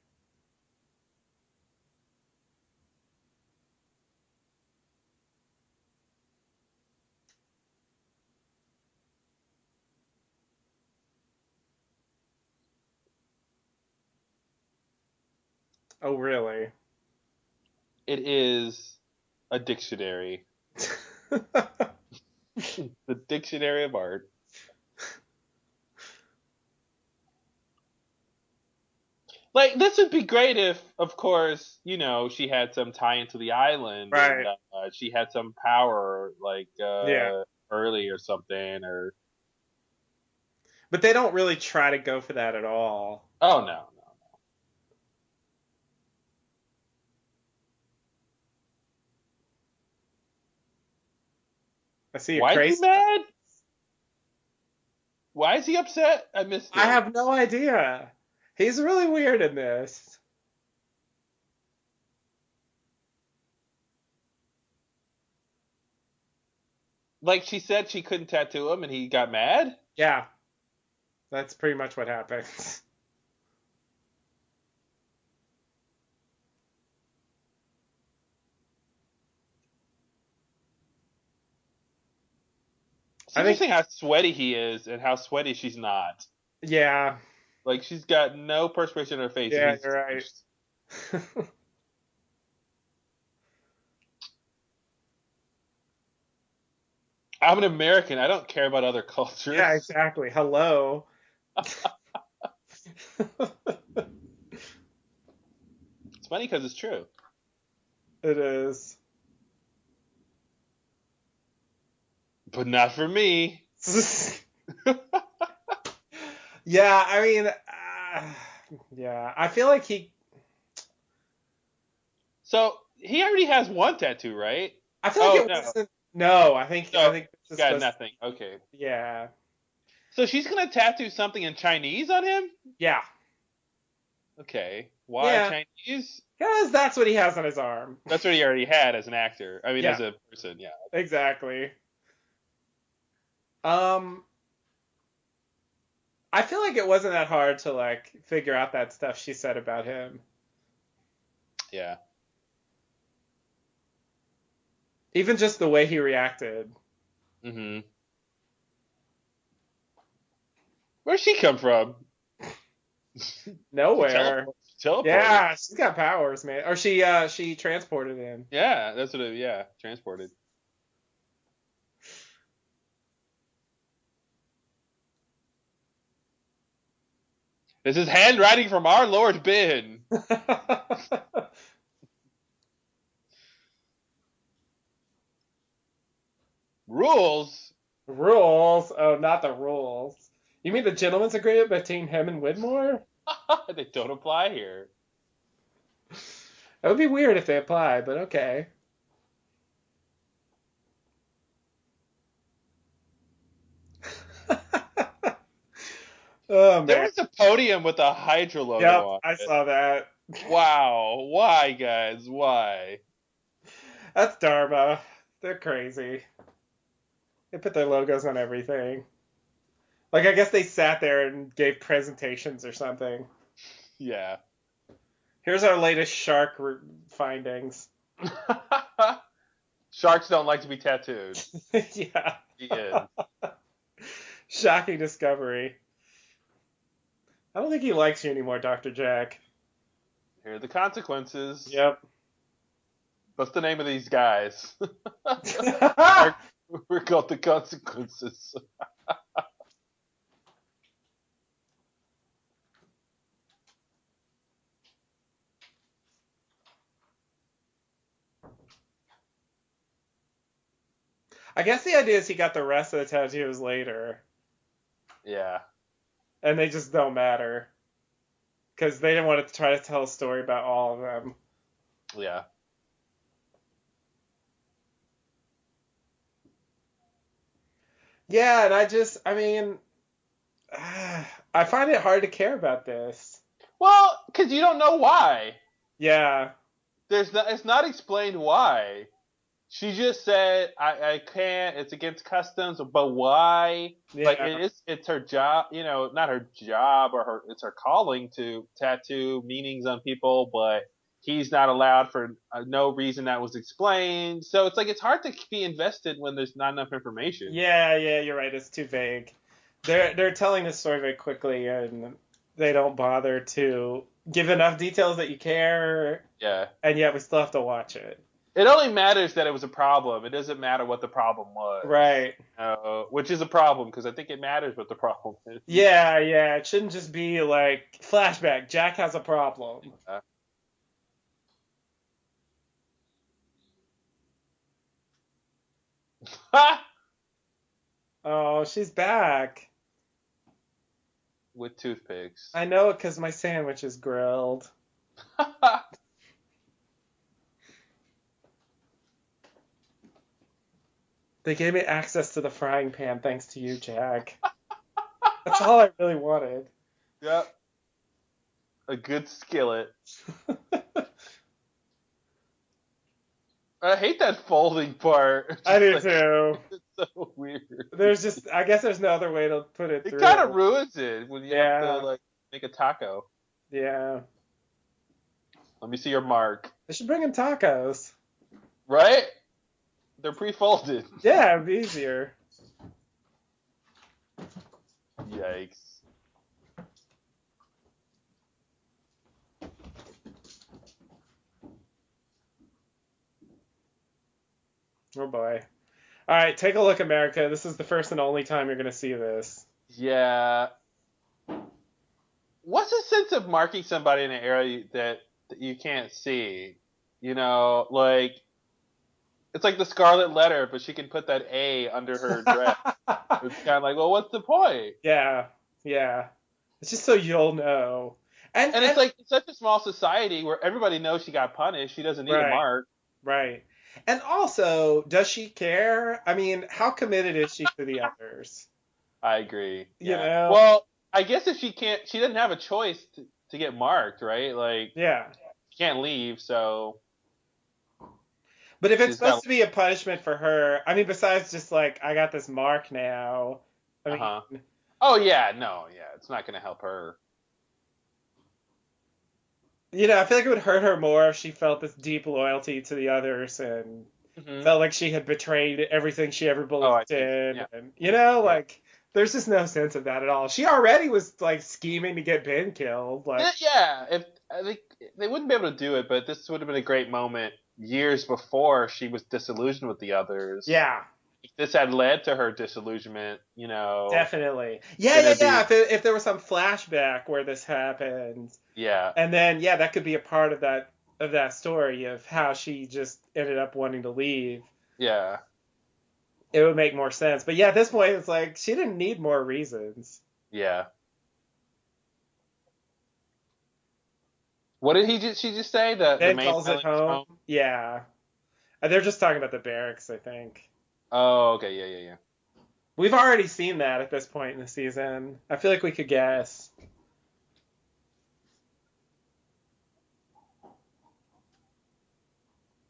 Oh, really? It is a dictionary. The dictionary of art. Like, this would be great if, of course, she had some tie into the island and Right. she had some power, like, Yeah. early or something, or. But they don't really try to go for that at all. Oh, no, no. I see you're Why is he crazy. mad? Why is he upset? I missed I it. have no idea. He's really weird in this. Like, she said she couldn't tattoo him and he got mad? Yeah, that's pretty much what happens. It's I think, interesting how sweaty he is and how sweaty she's not. yeah, Like, she's got no perspiration on her face and yeah, he's you're right. I'm an American. I don't care about other Yeah, cultures. exactly. Hello. It's funny because it's true. It is. But not for me. Yeah, I mean, yeah, I feel like he. So, he already has one tattoo, right? I feel like Oh, it no. wasn't. No, I No, think this is got supposed. nothing. Okay. Yeah, So, she's going to tattoo something in Chinese on him? yeah, Okay. Why yeah. Chinese? Because that's what he has on his arm. That's what he already had as an actor. I mean, Yeah, as a person, yeah. exactly. Um, I feel like it wasn't that hard to like figure out that stuff she said about him. Yeah. Even just the way he reacted. Mm-hmm. Where'd she come from? Nowhere. Teleported. Yeah, she's got powers, man. Or she transported him. Yeah, that's what transported. This is handwriting from our Lord Bin. Rules? Rules? Oh, not the rules. You mean the gentleman's agreement between him and Widmore? They don't apply here. That would be weird if they applied, but okay. Oh There man. was a podium with a Hydra logo Yep, on I it. saw that. Wow. Why, guys? Why? That's Dharma. They're crazy. They put their logos on everything. Like, I guess they sat there and gave presentations or something. Yeah. Here's our latest shark findings. Sharks don't like to be tattooed. Yeah. The end. Shocking discovery. I don't think he likes you anymore, Dr. Jack. Here are the consequences. Yep. What's the name of these guys? We're called the consequences. I guess the idea is he got the rest of the tattoos later, Yeah. and they just don't matter. Because they didn't want to try to tell a story about all of them. Yeah. Yeah, and I mean, I find it hard to care about this. Well, because you don't know why. Yeah, It's not explained why. She just said, I can't, it's against customs, but why? Like, yeah, it's her job, not her job it's her calling to tattoo meanings on people, but he's not allowed for no reason that was explained. So it's like, it's hard to be invested when there's not enough information. yeah. You're right. It's too vague. They're telling this story very quickly, and they don't bother to give enough details that you care, Yeah. and yet we still have to watch it. It only matters that it was a problem. It doesn't matter what the problem was. Right. Which is a problem, because I think it matters what the problem is. Yeah. It shouldn't just be like flashback. Jack has a problem. Oh, she's back. With toothpicks. I know it because my sandwich is grilled. They gave me access to the frying pan thanks to you, Jack. That's all I really wanted. Yep. A good skillet. I hate that folding part. I do too. It's so weird. I guess there's no other way to put it through. It kind of ruins it when you have Yeah. to like make a taco. Yeah. Let me see your mark. They should bring in tacos. Right? They're pre-folded. Yeah, it'd be easier. Yikes. Oh boy. All right, take a look, America. This is the first and only time you're going to see this. Yeah. What's the sense of marking somebody in an area that you can't see? Like, it's like the Scarlet Letter, but she can put that A under her dress. It's kind of like, well, what's the point? Yeah. It's just so you'll know. And it's like, it's such a small society where everybody knows she got punished. She doesn't need a mark. Right. And also, does she care? I mean, how committed is she to the others? I agree. You know? Well, I guess if she doesn't have a choice to get marked, right? Like, yeah. She can't leave, so. But if it's supposed to be a punishment for her, I mean, besides just like, I got this mark now. I mean. Oh, yeah, no, yeah. It's not going to help her. I feel like it would hurt her more if she felt this deep loyalty to the others and felt like she had betrayed everything she ever believed in. Yeah. And, like, there's just no sense of that at all. She already was, like, scheming to get Ben killed. Like, yeah, I think they wouldn't be able to do it, but this would have been a great moment years before she was disillusioned with the others. Yeah. If this had led to her disillusionment, Definitely. Yeah. If there was some flashback where this happened. Yeah. And then, that could be a part of that story of how she just ended up wanting to leave. Yeah. It would make more sense. But yeah, at this point, it's like she didn't need more reasons. Yeah. What did she just say? Ben calls it home. Yeah. They're just talking about the barracks, I think. Oh, okay. Yeah. We've already seen that at this point in the season. I feel like we could guess.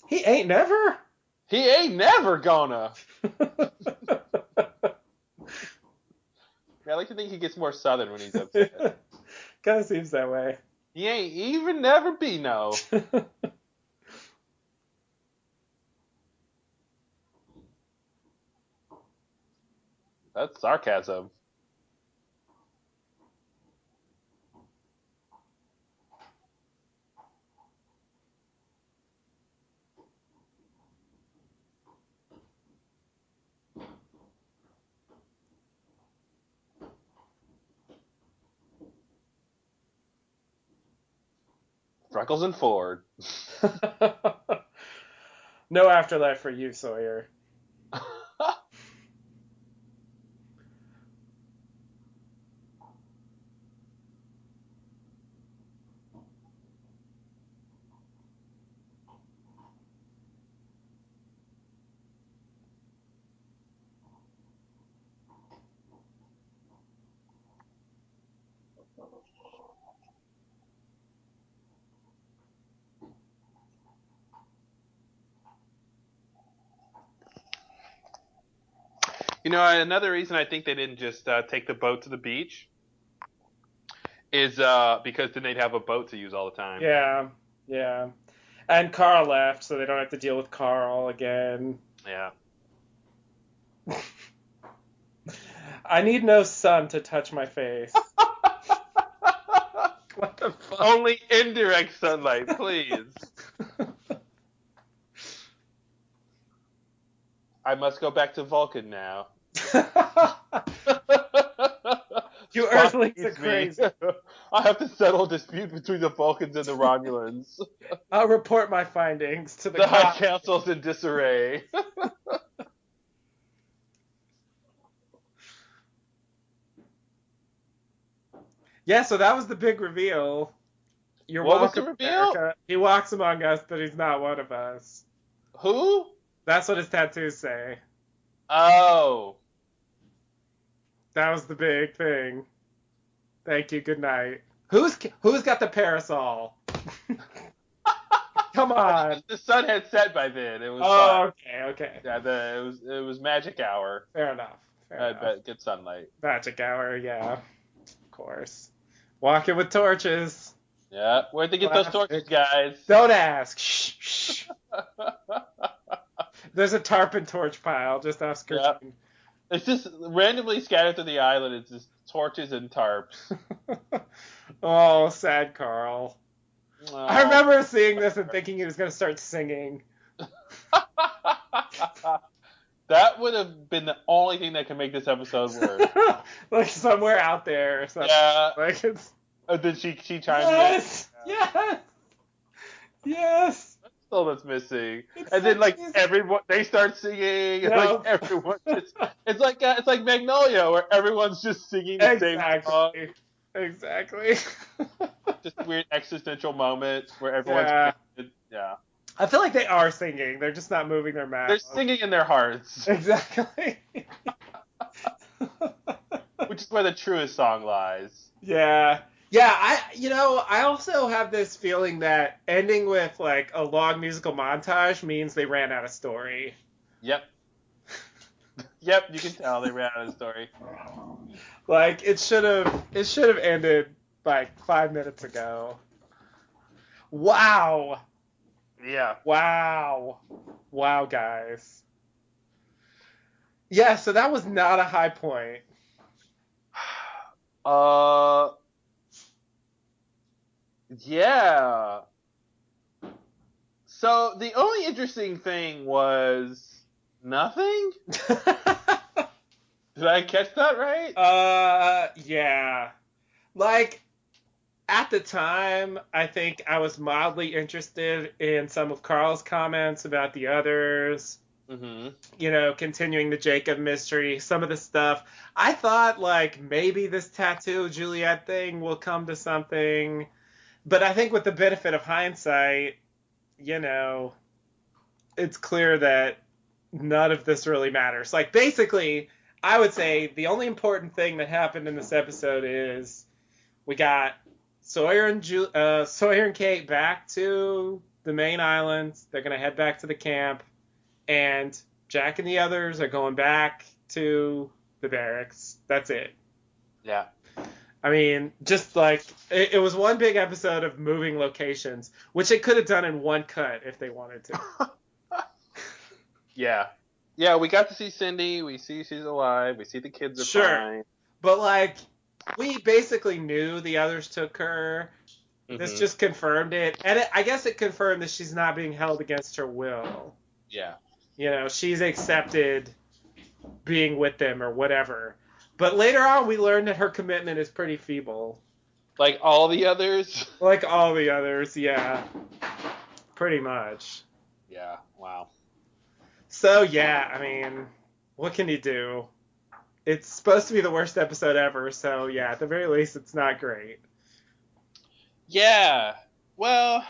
He ain't never gonna. I like to think he gets more southern when he's upset. Kind of seems that way. He ain't even never be no. That's sarcasm. Freckles and Ford. No afterlife for you, Sawyer. You know, another reason I think they didn't just take the boat to the beach is because then they'd have a boat to use all the time. Yeah, yeah. And Carl left, so they don't have to deal with Carl again. Yeah. I need no sun to touch my face. What the fuck? Only indirect sunlight, please. I must go back to Vulcan now. You Earthlings are crazy. I have to settle a dispute between the Vulcans and the Romulans. I'll report my findings to The High Council's in disarray. Yeah, so that was the big reveal. What was the reveal? America. He walks among us, but he's not one of us. Who? That's what his tattoos say. Oh. That was the big thing. Thank you. Good night. Who's got the parasol? Come on. The sun had set by then. It was fine. Okay. Yeah, it was magic hour. Fair enough. But good sunlight. Magic hour, yeah. Of course. Walking with torches. Yeah. Where'd they get those torches, guys? Don't ask. Shh. There's a tarpon torch pile just off screen. Yep. It's just randomly scattered through the island. It's just torches and tarps. Oh, sad Carl. Oh. I remember seeing this and thinking he was going to start singing. That would have been the only thing that could make this episode work. Like somewhere out there or something. Yeah. Like it's. And then she chimed Yes! in. Yes! That's all that's missing. It's and then like cheesy. everyone, they start singing. And, No. like everyone just, it's like Magnolia where everyone's just singing the same song. Exactly. Just a weird existential moment where everyone's yeah. I feel like they are singing. They're just not moving their mouths. They're singing in their hearts. Exactly. Which is where the truest song lies. Yeah. I also have this feeling that ending with like a long musical montage means they ran out of story. Yep. Yep, you can tell they ran out of story. Like it should have ended like 5 minutes ago. Wow. Yeah. Wow, guys. Yeah, so that was not a high point. Yeah. So the only interesting thing was nothing? Did I catch that right? Yeah. Like, at the time, I think I was mildly interested in some of Carl's comments about the others. Mm-hmm. You know, continuing the Jacob mystery, some of the stuff. I thought, like, maybe this tattoo Juliet thing will come to something. But I think with the benefit of hindsight, you know, it's clear that none of this really matters. Like, basically, I would say the only important thing that happened in this episode is we got Sawyer and Kate back to the main island. They're going to head back to the camp. And Jack and the others are going back to the barracks. That's it. Yeah. I mean, just like it was one big episode of moving locations, which it could have done in one cut if they wanted to. Yeah. Yeah, we got to see Cindy. We see she's alive. We see the kids are Sure, fine. but like we basically knew the others took her. This Hmm. just confirmed it, and I guess it confirmed that she's not being held against her will. Yeah. You know, she's accepted being with them or whatever. But later on, we learned that her commitment is pretty feeble. Like all the others. Like all the others, yeah. Pretty much. Yeah. Wow. So, yeah, I mean, what can you do? It's supposed to be the worst episode ever, so yeah, at the very least, it's not great. Yeah. Well,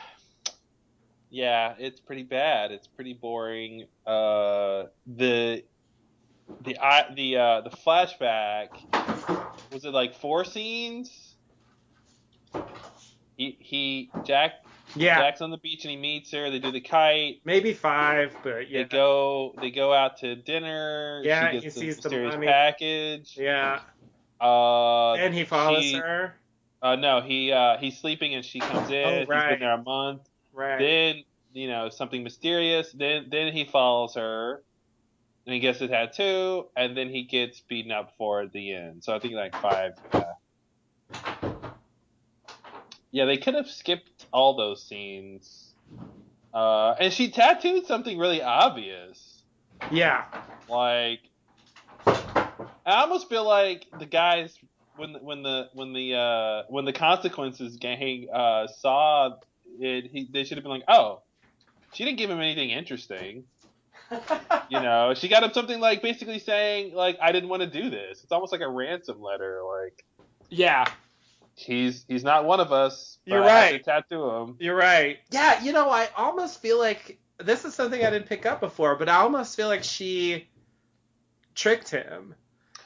yeah, it's pretty bad. It's pretty boring. The flashback, was it like 4 scenes? Jack's on the beach and he meets her. They do the kite. Maybe 5, but yeah. They go out to dinner. Yeah, she he gets the sees the mysterious money. package. Yeah. Uh, And he follows her. No, he's sleeping and she comes in. Oh, He's right. been there a month. Right. Then something mysterious. Then he follows her, and he gets a tattoo, and then he gets beaten up for the end. So I think like 5. Yeah, they could have skipped all those scenes. And she tattooed something really obvious. Yeah. Like, I almost feel like the guys when the Consequences gang saw it, they should have been like, oh, she didn't give him anything interesting. She got him something like basically saying like, I didn't want to do this. It's almost like a ransom letter. Like, Yeah. he's not one of us. But You're I have right. to tattoo him. You're right. Yeah, I almost feel like this is something I didn't pick up before, but I almost feel like she tricked him.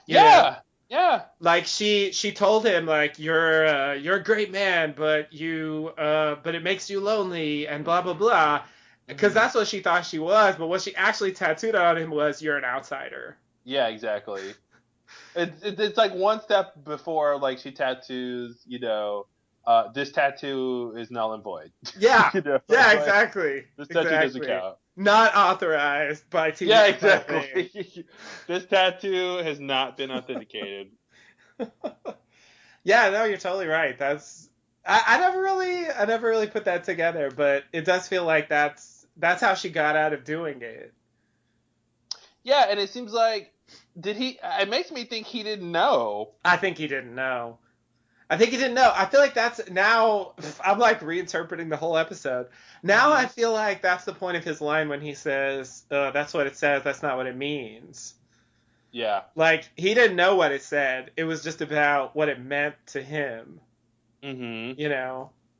You know? Yeah. Like she told him like you're a great man, but it makes you lonely and blah blah blah, because that's what she thought she was. But what she actually tattooed on him was you're an outsider. Yeah, exactly. It's like one step before like she tattoos, this tattoo is null and void. Yeah. Yeah, like, exactly. This tattoo doesn't count. Not authorized by TV. Yeah, exactly. This tattoo has not been authenticated. Yeah, no, you're totally right. I never really put that together, but it does feel like that's how she got out of doing it. Yeah, and it seems like it makes me think he didn't know. I think he didn't know. I feel like that's now I'm like reinterpreting the whole episode. Now I feel like that's the point of his line when he says, that's what it says, that's not what it means. Yeah. Like, he didn't know what it said. It was just about what it meant to him. Mm-hmm.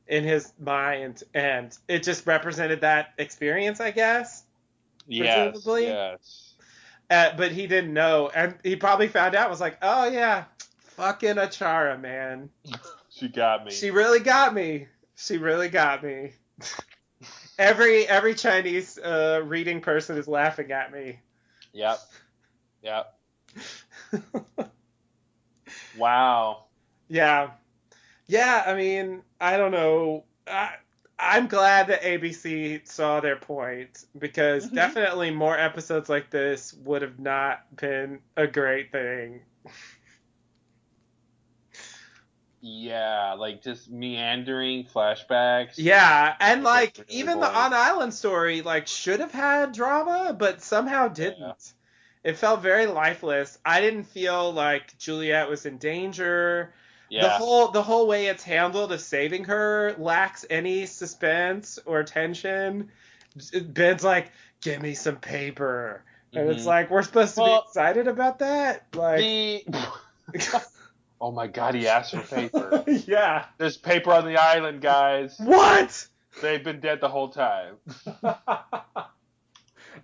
In his mind. And it just represented that experience, I guess. Presumably. Yes. But he didn't know. And he probably found out, was like, oh, yeah, fucking Achara, man. She got me. She really got me. Every Chinese reading person is laughing at me. Yep. Wow. Yeah. I mean, I don't know. I'm glad that ABC saw their point, because definitely more episodes like this would have not been a great thing. Yeah, like just meandering flashbacks. Yeah, and like really even the boring. On Island story like should have had drama, but somehow didn't. Yeah. It felt very lifeless. I didn't feel like Juliet was in danger. Yeah. The whole way it's handled of saving her lacks any suspense or tension. Ben's like, "Give me some paper," and it's like we're supposed to be excited about that. Like, oh my God, he asked for paper. Yeah, there's paper on the island, guys. What? They've been dead the whole time.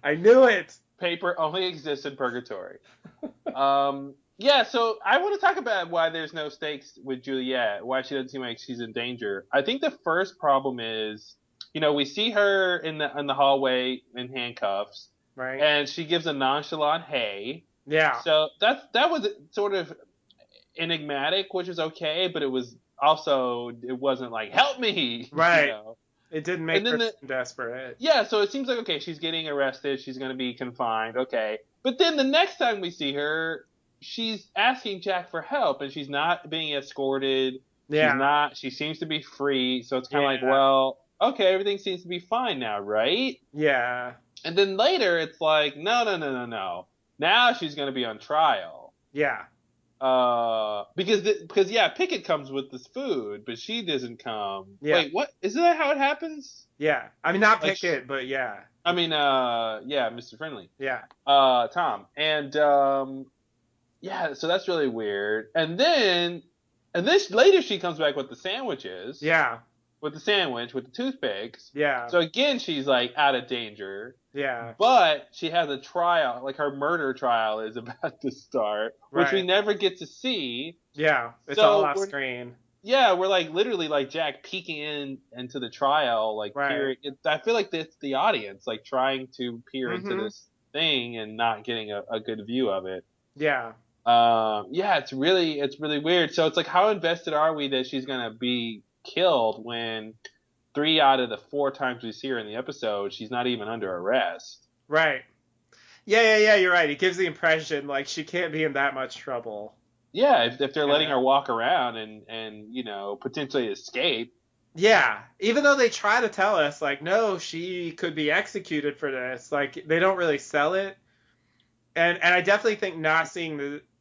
I knew it. Paper only exists in purgatory. Yeah, so I want to talk about why there's no stakes with Juliet, why she doesn't seem like she's in danger. I think the first problem is, we see her in the hallway in handcuffs, right? And she gives a nonchalant hey. Yeah. So that was sort of, enigmatic, which is okay, but it wasn't like help me, Right. you know. It didn't make And her then desperate. yeah, so it seems like okay, she's getting arrested, she's going to be confined, okay. But then the next time we see her, she's asking Jack for help, and she's not being escorted. Yeah. She seems to be free, so it's kind of like, Yeah. well, okay, everything seems to be fine now, right? Yeah. And then later it's like, no, no, no, no, no. Now she's going to be on trial. Yeah. Because yeah, Pickett comes with this food, but she doesn't come. Yeah. Wait, what? Isn't that how it happens? Yeah. I mean, not Like, Pickett, but yeah. I mean, yeah, Mr. Friendly. Yeah. Tom. And, yeah, so that's really weird. And then later she comes back with the sandwiches. Yeah. With the sandwich, with the toothpicks. Yeah. So again, she's like out of danger. Yeah. But she has a trial, like her murder trial is about to start, which we Right. never get to see. Yeah. It's So all off we're- screen. Yeah, we're like literally like Jack peeking into the trial, like Right. peering. I feel like it's the audience like trying to peer into Mhm. this thing and not getting a good view of it. Yeah. Yeah, it's really weird. So it's like, how invested are we that she's gonna be killed when 3 out of the 4 times we see her in the episode, she's not even under arrest? Right. Yeah. You're right. It gives the impression like she can't be in that much trouble. Yeah, if they're letting Yeah. her walk around and potentially escape. Yeah. Even though they try to tell us like, no, she could be executed for this. Like they don't really sell it. And I definitely think not seeing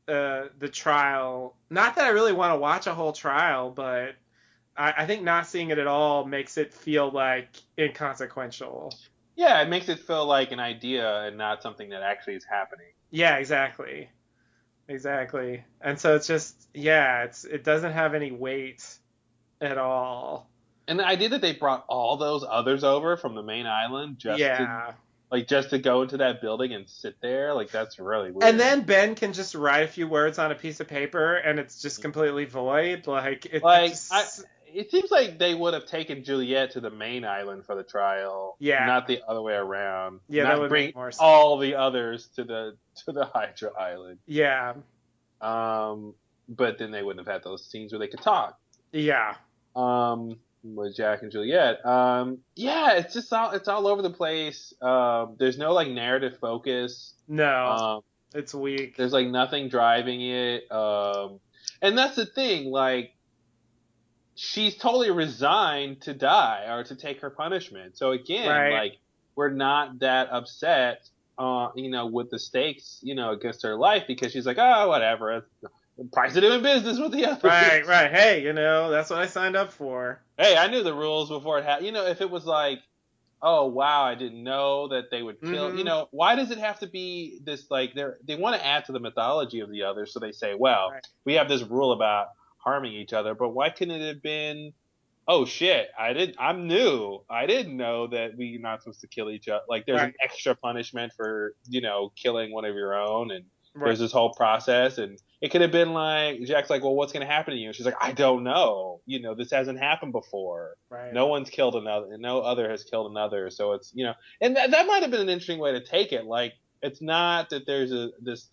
the trial. Not that I really want to watch a whole trial, but I think not seeing it at all makes it feel like inconsequential. Yeah, it makes it feel like an idea and not something that actually is happening. Yeah, exactly. And so it's just, yeah, it doesn't have any weight at all. And the idea that they brought all those others over from the main island just to go into that building and sit there, like that's really weird. And then Ben can just write a few words on a piece of paper and it's just completely void. It seems like they would have taken Juliet to the main island for the trial, not the other way around. Yeah, not that would bring make more sense. all the others to the Hydra Island. Yeah. But then they wouldn't have had those scenes where they could talk. Yeah. With Jack and Juliet. Yeah, it's just all over the place. There's no like narrative focus. No. It's weak. There's like nothing driving it. And that's the thing, like she's totally resigned to die or to take her punishment. So again, like we're not that upset with the stakes, against her life because she's like, oh, whatever. Price of doing business with the others. Right. Hey, that's what I signed up for. Hey, I knew the rules before it happened. If it was like, oh wow, I didn't know that they would kill. Mm-hmm. Why does it have to be this? Like, they want to add to the mythology of the others, so they say, well, we have this rule about harming each other, but why couldn't it have been? Oh shit, I'm new. I didn't know that we're not supposed to kill each other. Like, there's an extra punishment for killing one of your own, and there's this whole process, and it could have been like Jack's like, well, what's going to happen to you? And she's like, I don't know. This hasn't happened before. Right. No one's killed another, and no other has killed another. So it's and that might have been an interesting way to take it. Like, it's not that there's this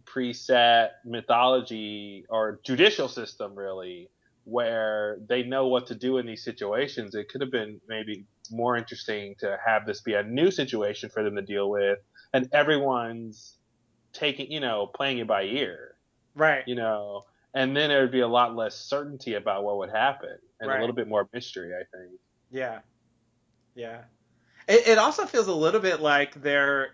preset mythology or judicial system really where they know what to do in these situations. It could have been maybe more interesting to have this be a new situation for them to deal with, and everyone's taking, playing it by ear. Right. And then there would be a lot less certainty about what would happen and a little bit more mystery, I think. Yeah. Yeah. It also feels a little bit like they're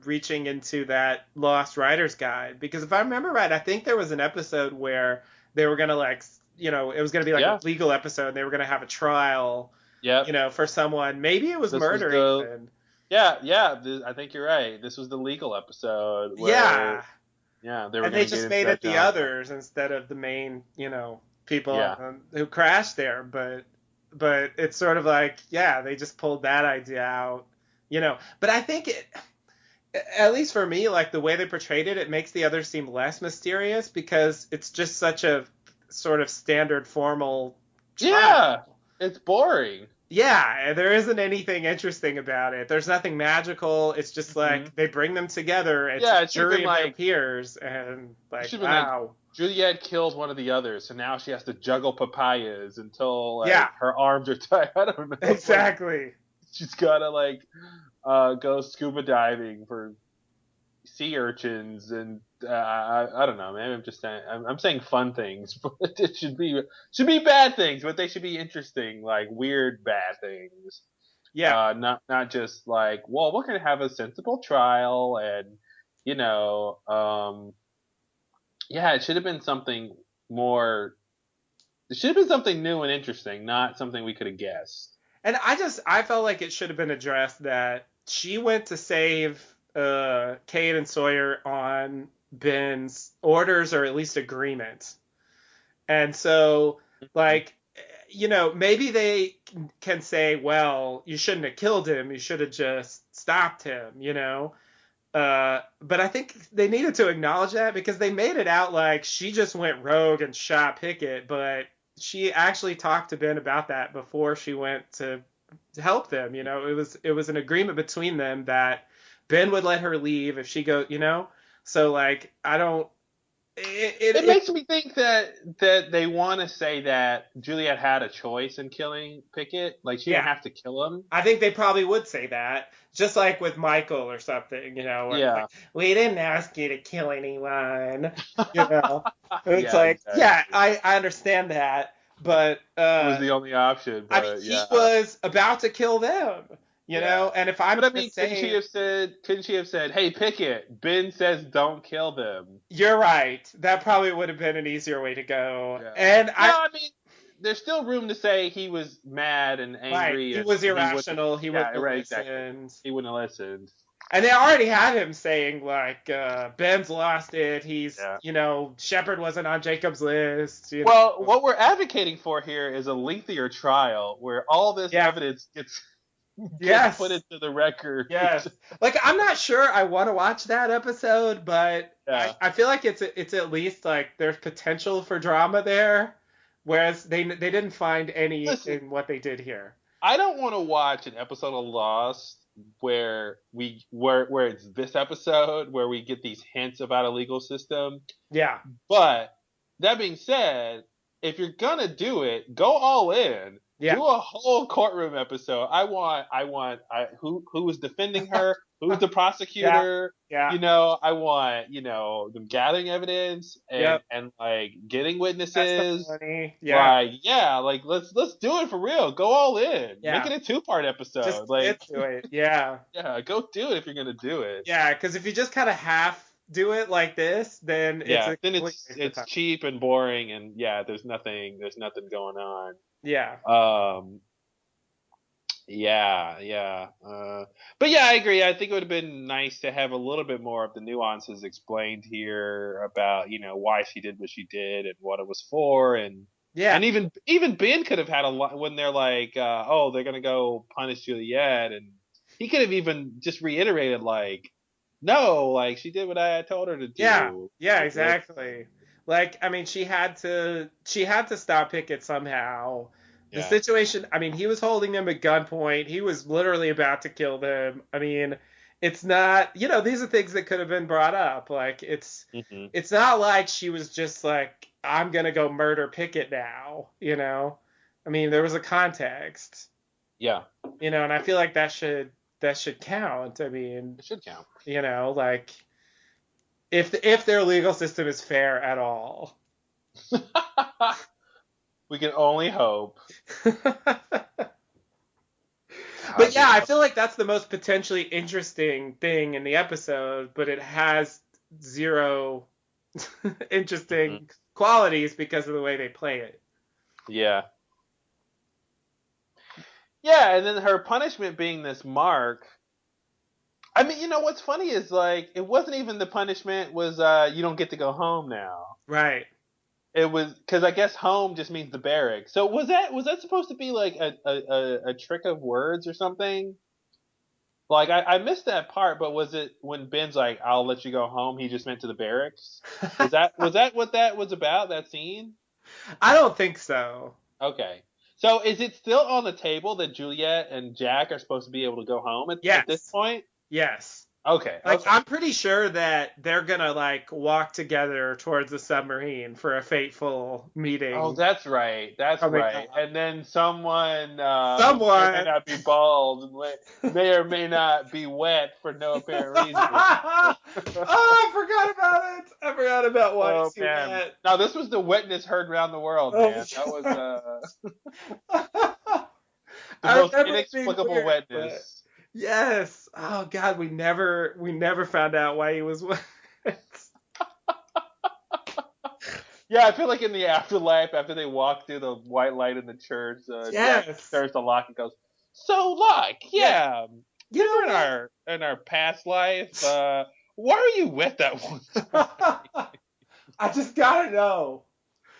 reaching into that Lost Writers Guide, because if I remember right, I think there was an episode where they were gonna it was gonna be like a legal episode, and they were gonna have a trial, for someone. Maybe it was murder even. Yeah, I think you're right. This was the legal episode. Where, they just made it the others instead of the main, people who crashed there, but it's sort of like, they just pulled that idea out, But I think at least for me, like the way they portrayed it, it makes the others seem less mysterious because it's just such a sort of standard formal trial. Yeah, it's boring. Yeah, there isn't anything interesting about it. There's nothing magical. It's just Hmm. like they bring them together. It's a Yeah, it should have been jury of their like peers, and it like, should have been like wow. Juliet kills one of the others, so now she has to juggle papayas until Yeah, like her arms are tied. I don't know. Like exactly. she's gotta like go scuba diving for sea urchins and I don't know, man. I'm just saying I'm saying fun things, but it should be bad things, but they should be interesting, like weird bad things. Yeah. Not just like, well, we're gonna have a sensible trial and you know, yeah, it should have been something more. It should have been something new and interesting, not something we could have guessed. And I felt like it should have been addressed that she went to save Kate and Sawyer on Ben's orders or at least agreement. And so, like, maybe they can say, well, you shouldn't have killed him. You should have just stopped him. But I think they needed to acknowledge that because they made it out like she just went rogue and shot Pickett, but she actually talked to Ben about that before she went to help them. It was an agreement between them that Ben would let her leave if she go. So like I don't. It makes me think that they want to say that Juliet had a choice in killing Pickett, like she Yeah, didn't have to kill him. I think they probably would say that, just like with Michael or something, where it's Yeah. like, we didn't ask you to kill anyone. You know, it's Yeah, like, yeah, exactly. I understand that, but It was the only option, I mean, but he yeah. was about to kill them, Yeah. and if I'm But I gonna mean, say, couldn't she have said, "Hey, Pickett, Ben says don't kill them." you're right, that probably would have been an easier way to go, Yeah. and No, I mean, there's still room to say he was mad and right, angry he and was he wouldn't. irrational, he Yeah, wouldn't have right, exactly. listened. He wouldn't have listened. And they already had him saying like Ben's lost it. He's Yeah. Shepard wasn't on Jacob's list. Well, what we're advocating for here is a lengthier trial where all this Yeah. evidence gets put Yes. into the record. Yes. Like I'm not sure I want to watch that episode, but Yeah. I feel like it's at least like there's potential for drama there, whereas they didn't find any Listen, in what they did here. I don't want to watch an episode of Lost where it's this episode where we get these hints about a legal system. Yeah. But that being said, if you're gonna do it, go all in. Yeah. Do a whole courtroom episode. Who was defending her? Who's the Yeah. prosecutor? Yeah. I want them gathering evidence Yep. and like getting witnesses. Testimony. Yeah. Like yeah, like let's do it for real. Go all in. Make Yeah. it a 2-part episode. Just Like get to it. Yeah. yeah, go do it if you're gonna do it. Yeah, because if you just kind of half do it like this, then it's Yeah, a then complete it's waste of it's time. cheap and boring and yeah, there's nothing going on. Yeah. Yeah. But yeah, I agree. I think it would have been nice to have a little bit more of the nuances explained here about, why she did what she did and what it was for, and Yeah. even Ben could have had a lot when they're like, oh, they're gonna go punish Juliet, and he could have even just reiterated like, no, like she did what I told her to do. Yeah. Yeah, Like, exactly. Like, I mean, she had to stop Pickett somehow. The yeah. situation, I mean, he was holding them at gunpoint. He was literally about to kill them. I mean, it's not, these are things that could have been brought up. Like, Hmm. it's not like she was just like, I'm gonna go murder Pickett now. I mean, there was a context. Yeah, And I feel like that should count. I mean, it should count. like if their legal system is fair at all. We can only hope. But yeah, I feel like that's the most potentially interesting thing in the episode, but it has zero interesting qualities because of the way they play it. Yeah. Yeah, and then her punishment being this mark. I mean, what's funny is like it wasn't even the punishment was you don't get to go home now. Right. It was because I guess home just means the barracks. So was that supposed to be like a trick of words or something? Like I missed that part, but was it when Ben's like, "I'll let you go home"? He just meant to the barracks. Was that what that was about? That scene? I don't think so. Okay. So is it still on the table that Juliet and Jack are supposed to be able to go home at this Yes. point? Yes. Okay. Like, Okay. I'm pretty sure that they're gonna like walk together towards the submarine for a fateful Oh, meeting that's right. That's coming right. up. And then someone who may or may Someone. not be bald and may or may not be wet for no apparent reason. Oh, I forgot about it. I forgot about why Oh is he man. wet. Now this was the witness heard around the world, Oh, man. That was the I most remember it being inexplicable weird, but wetness. yes. Oh God, we never found out why he was wet. Yeah, I feel like in the afterlife, after they walk through the white light in the church, Jack Yes. turns to Locke and goes, "So, Locke, Yeah. yeah, You remember know in our past life, why were you with that one time? what? I just gotta know.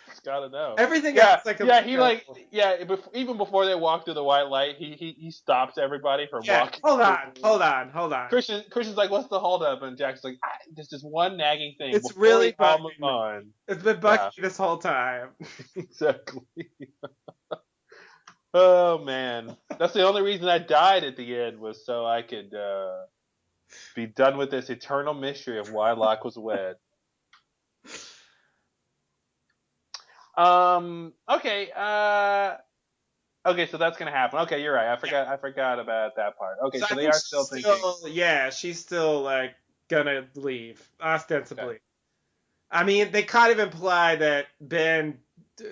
Just gotta know." Everything Yeah, else I can yeah, think he of. like, yeah, even before they walk through the white light, he stops everybody from Yeah. walking Hold through. on. Hold on. Hold on. Christian's like, "What's the holdup?" And Jack's like, "There's just one nagging thing It's before we really all move bugging me. on." It's been bugging Yeah, me this whole time. exactly. Oh man, that's the only reason I died at the end was so I could be done with this eternal mystery of why Locke was wed. Okay. Okay. So that's gonna happen. Okay, you're right. Yeah. I forgot about that part. Okay. So So I they think are she's still thinking. still, yeah, she's still like gonna leave Okay. ostensibly. I mean, they kind of imply that Ben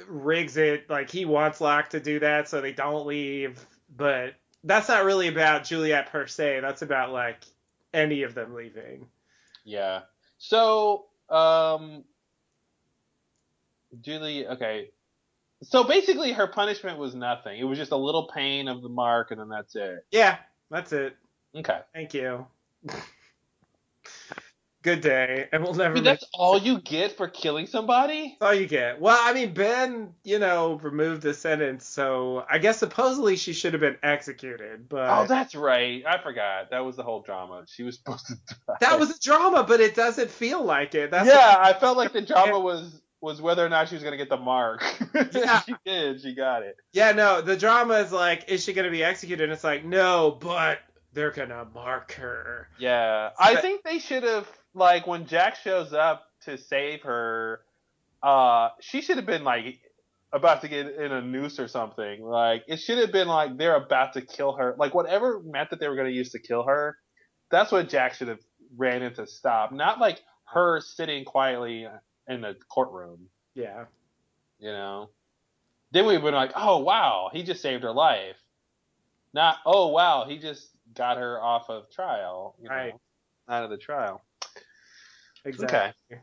rigs it like he wants Locke to do that, so they don't leave. But that's not really about Juliet per se. That's about like any of them leaving. Yeah. So Julie. Okay. So basically, her punishment was nothing. It was just a little pain of the mark, and then that's it. Yeah, that's it. Okay. Thank you. Good day, and we'll never Dude, make. that's all you get for killing somebody? That's all you get. Well, I mean, Ben, removed the sentence, so I guess supposedly she should have been executed, Oh, but that's right. I forgot. That was the whole drama. She was supposed to that die. was a drama, but it doesn't feel like it. That's Yeah, I felt like the what. drama was whether or not she was gonna get the mark. Yeah, She did. She got it. yeah, no, the drama is like, is she gonna be executed? And it's like, no, but they're gonna mark her. Yeah, I But think they should have like when Jack shows up to save her. She should have been like about to get in a noose or something. Like it should have been like they're about to kill her. Like whatever method they were gonna use to kill her. That's what Jack should have ran in to stop. Not like her sitting quietly in the courtroom. yeah, You know. Then we would have been like, oh wow, he just saved her life. Not oh wow, he just got her off of trial. You right, know, out of the trial. exactly. Okay.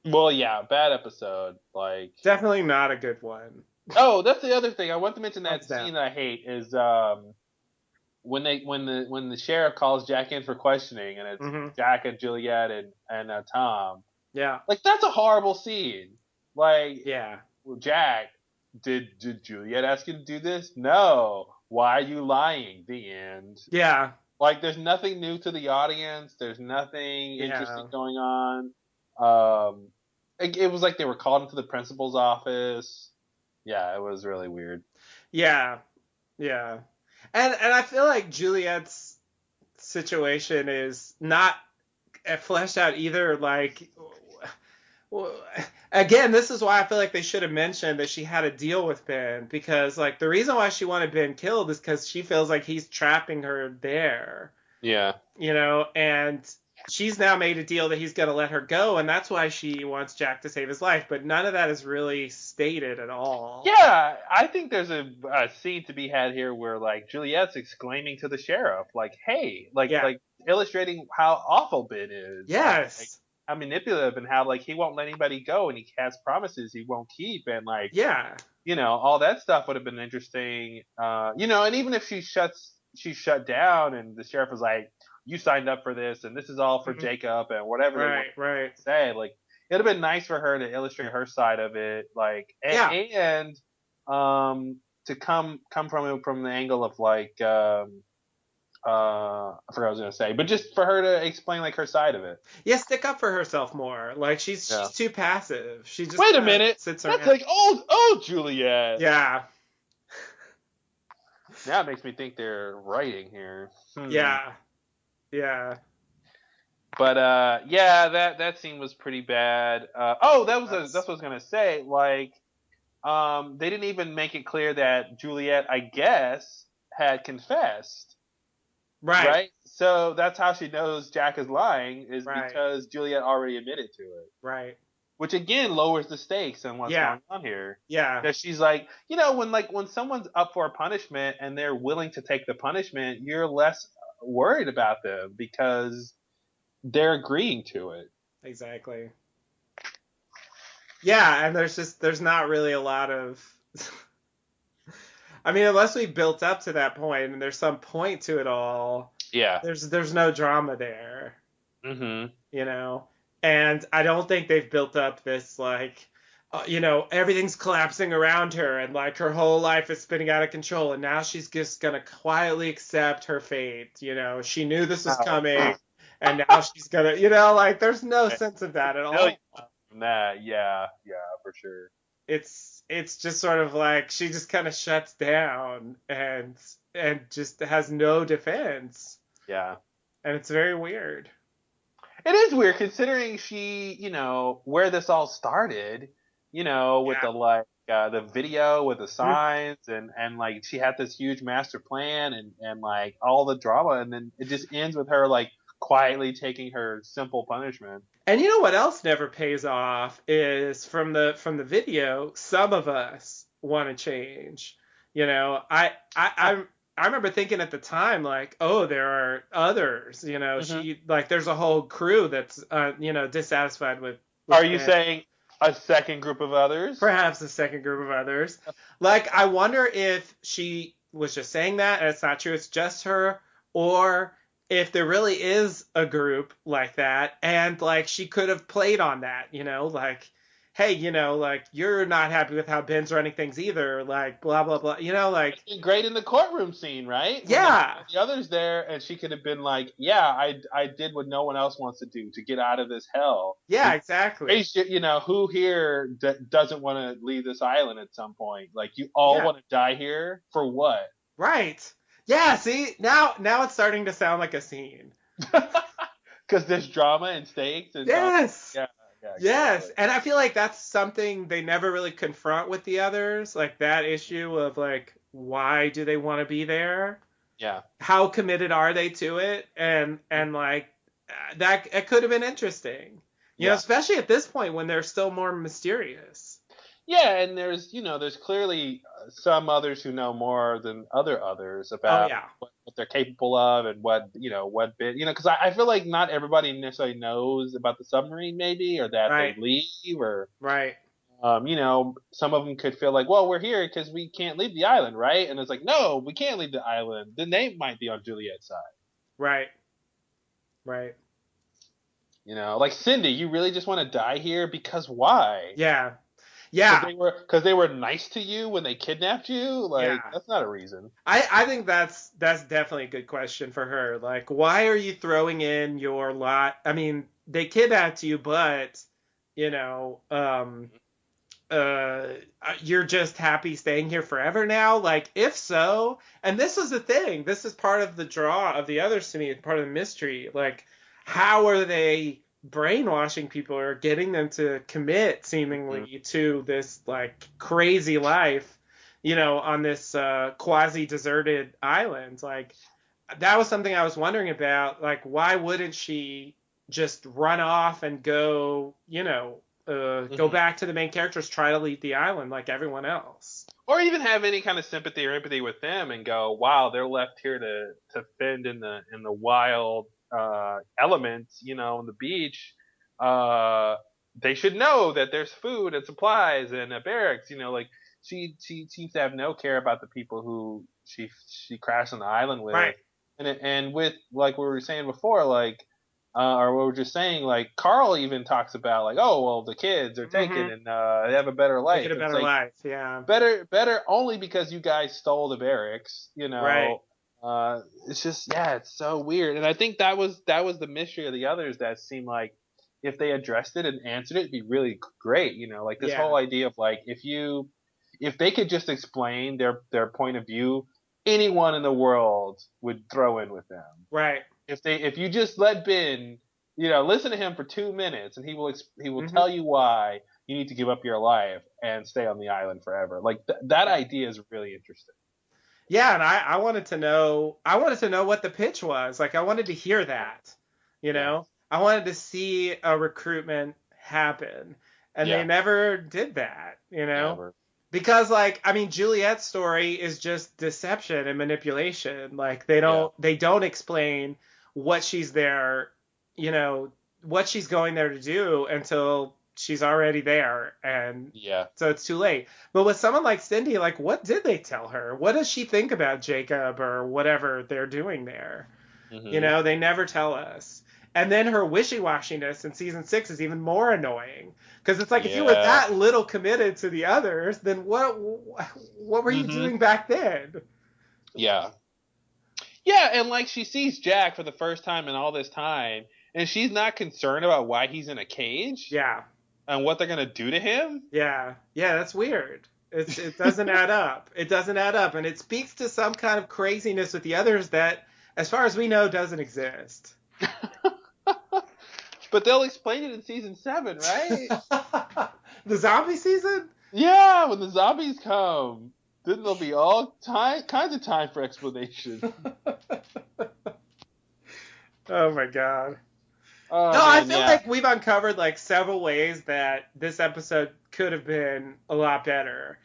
Well, yeah, bad episode. Like, Definitely not a good one. oh, that's the other thing I want to mention. That Thumbs down. scene that I hate is when the sheriff calls Jack in for questioning, and it's Hmm. Jack and Juliet and Tom. Yeah, Like that's a horrible scene. Like yeah, well, Jack, did Juliet ask you to do this? No. Why are you lying? The end. yeah, Like there's nothing new to the audience. There's nothing yeah, interesting going on. Um, it was like they were called into the principal's office. Yeah, it was really weird. yeah, yeah. And I feel like Juliet's situation is not fleshed out either. Like, well, again, this is why I feel like they should have mentioned that she had a deal with Ben, because like the reason why she wanted Ben killed is because she feels like he's trapping her there, Yeah. and she's now made a deal that he's going to let her go, and that's why she wants Jack to save his life. But none of that is really stated at all. Yeah, I think there's a scene to be had here where like Juliet's exclaiming to the sheriff, like, "Hey," Yeah. like illustrating how awful Ben is, like Yes. how manipulative and how like he won't let anybody go and he has promises he won't keep and like Yeah. all that stuff would have been interesting. And even if she shut down and the sheriff was like, "You signed up for this and this is all for Mhm. Jacob," and whatever they want Right. Right. to say, like it'd have been nice for her to illustrate her side of it, like Yeah. and to come from it from the angle of like I forgot what I was gonna say, but just for her to explain like her side of it. Yeah, stick up for herself more. Like Yeah. she's too passive. She just Wait a kind of minute. sits That's around. like old Juliet. Yeah, Now it makes me think they're writing here. yeah, yeah. But yeah, that scene was pretty bad. That's what I was gonna say. Like, they didn't even make it clear that Juliet, I guess, had confessed, Right, right? So that's how she knows Jack is lying, is right, because Juliet already admitted to it, right. which again lowers the stakes on what's Yeah, going on here. yeah. Because she's like, you know, when someone's up for a punishment and they're willing to take the punishment, you're less worried about them because they're agreeing to it. Exactly. Yeah, and there's not really a lot of I mean, unless we built up to that point and there's some point to it all, Yeah. there's no drama there, Mm-hmm. you know. And I don't think they've built up this like everything's collapsing around her and like her whole life is spinning out of control and now she's just gonna quietly accept her fate. She knew this was coming and now she's gonna, like there's no sense of that at No, all. from that, yeah, for sure. It's just sort of like she just kind of shuts down and just has no defense, Yeah. and it's very weird. It is weird considering she, where this all started, with Yeah. the video with the Mm. signs and like she had this huge master plan and like all the drama and then it just ends with her like quietly taking her simple punishment. And you know what else never pays off is from the video, some of us want to change. I remember thinking at the time like, oh, there are others. Hmm. She like there's a whole crew that's dissatisfied with Are you Ben. saying a second group of others? Perhaps a second group of others. Like, I wonder if she was just saying that and it's not true, it's just her, or if there really is a group like that and like she could have played on that, like, hey, like you're not happy with how Ben's running things either, like blah blah blah, like Great in the courtroom scene, right? When yeah, the others there, and she could have been like, "Yeah, I did what no one else wants to do to get out of this hell." yeah, exactly. Who here doesn't want to leave this island at some point? Like, you all Yeah, want to die here for what? right. Yeah, see, now it's starting to sound like a scene. Because there's drama and stakes and Yes. yeah, yeah, Yes, exactly. and I feel like that's something they never really confront with the others, like that issue of like why do they want to be there? Yeah. How committed are they to it? And like that it could have been interesting. Yeah. Especially at this point when they're still more mysterious. Yeah, and there's clearly some others who know more than other others Oh about yeah. what they're capable of and what bit, because I feel like not everybody necessarily knows about the submarine maybe, or that they Right. leave, or, Right. some of them could feel like, well, we're here because we can't leave the island, right? And it's like, no, we can't leave the island. Then they might be on Juliet's side. Right. Right. Like Cindy, you really just want to die here because why? Yeah. Because Yeah. they were nice to you when they kidnapped you. Like, Yeah. that's not a reason. I think that's definitely a good question for her. Like, why are you throwing in your lot? I mean, they kidnapped you, but you know, um, uh, you're just happy staying here forever now. Like, if so, and this is the thing. This is part of the draw of the others to me. It's part of the mystery. Like, how are they brainwashing people or getting them to commit seemingly to this like crazy life, on this quasi deserted island? Like that was something I was wondering about. Like why wouldn't she just run off and go, go back to the main characters, try to leave the island like everyone else? Or even have any kind of sympathy or empathy with them and go, wow, they're left here to fend in the wild elements, on the beach. They should know that there's food and supplies and a barracks. Like she seems to have no care about the people who she crashed on the island with, Right. and with like we were saying before, like. Or what we were just saying, like Carl even talks about, like, oh well, the kids are taken Mm-hmm. and they have a better Make life. it a It's better like life. Yeah. better only because you guys stole the barracks, Right. It's just it's so weird, and I think that was the mystery of the others that seemed like if they addressed it and answered it, it'd be really great. Like this Yeah. whole idea of like if they could just explain their point of view, anyone in the world would throw in with them. Right. If you just let Ben, listen to him for 2 minutes, and he will Hmm. tell you why you need to give up your life and stay on the island forever. Like that Yeah. idea is really interesting. Yeah, and I wanted to know what the pitch was. Like I wanted to hear that. You Yeah, know? I wanted to see a recruitment happen. And they yeah, never did that, never. Because like I mean Juliet's story is just deception and manipulation. Like they Yeah, don't explain what she's there, you know, what she's going there to do until she's already there and yeah. so it's too late. But with someone like Cindy, like what did they tell her? What does she think about Jacob or whatever they're doing there? Hmm. They never tell us. And then her wishy-washiness in season 6 is even more annoying because it's like if you were Yeah. that little committed to the others, then what were you Hmm. doing back then? Yeah. Yeah, and like she sees Jack for the first time in all this time, and she's not concerned about why he's in a cage Yeah, and what they're gonna do to him. yeah, that's weird. It doesn't add up. It doesn't add up, and it speaks to some kind of craziness with the others that, as far as we know, doesn't exist. But they'll explain it in season 7, right? The zombie season? Yeah, when the zombies come, then there'll be all kinds of time for explanation. Oh my god. Oh No, I man, feel yeah, like we've uncovered like several ways that this episode could have been a lot better.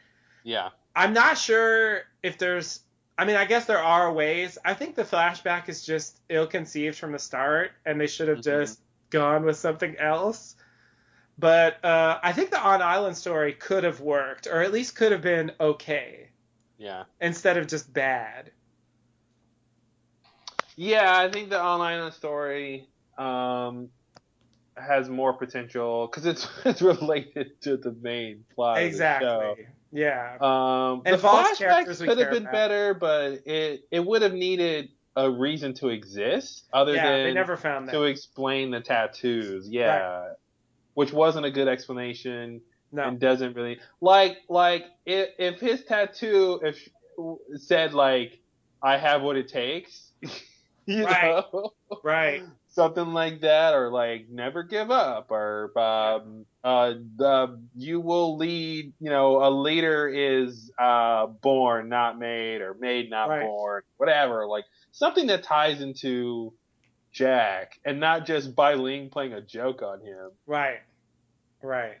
yeah. I'm not sure if there's. I mean, I guess there are ways. I think the flashback is just ill-conceived from the start, and they should have Hmm. just gone with something else. But I think the on-island story could have worked, or at least could have been okay, Yeah. instead of just bad. Yeah, I think the online story um, has more potential because it's related to the main plot of the show. Exactly. Yeah. The And Vaughn's characters flashbacks we could have care been about. better, but it would have needed a reason to exist other Yeah, they than never found to that. explain the tattoos. Right. Yeah, which wasn't a good explanation No. and doesn't really like if his tattoo if said like I have what it takes, you Right. know, Right. something like that, or like never give up, or Yeah. you will lead. A leader is born, not made, or made, not Right. born, whatever. Like something that ties into Jack, and not just Bai Ling playing a joke on him. Right. Right.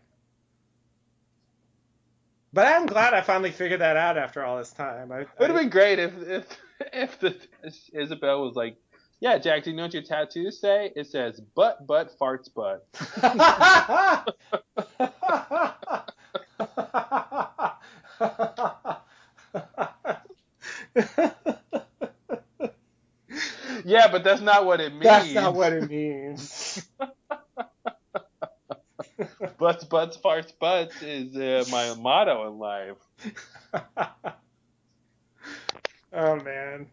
But I'm glad I finally figured that out after all this time. It would have been great if the Isabel was like, "Yeah, Jack, do you know what your tattoos say? It says butt, farts, butt." Yeah, but that's not what it That's not means. what it means. Butts, farts, butts is my motto in life. Oh man.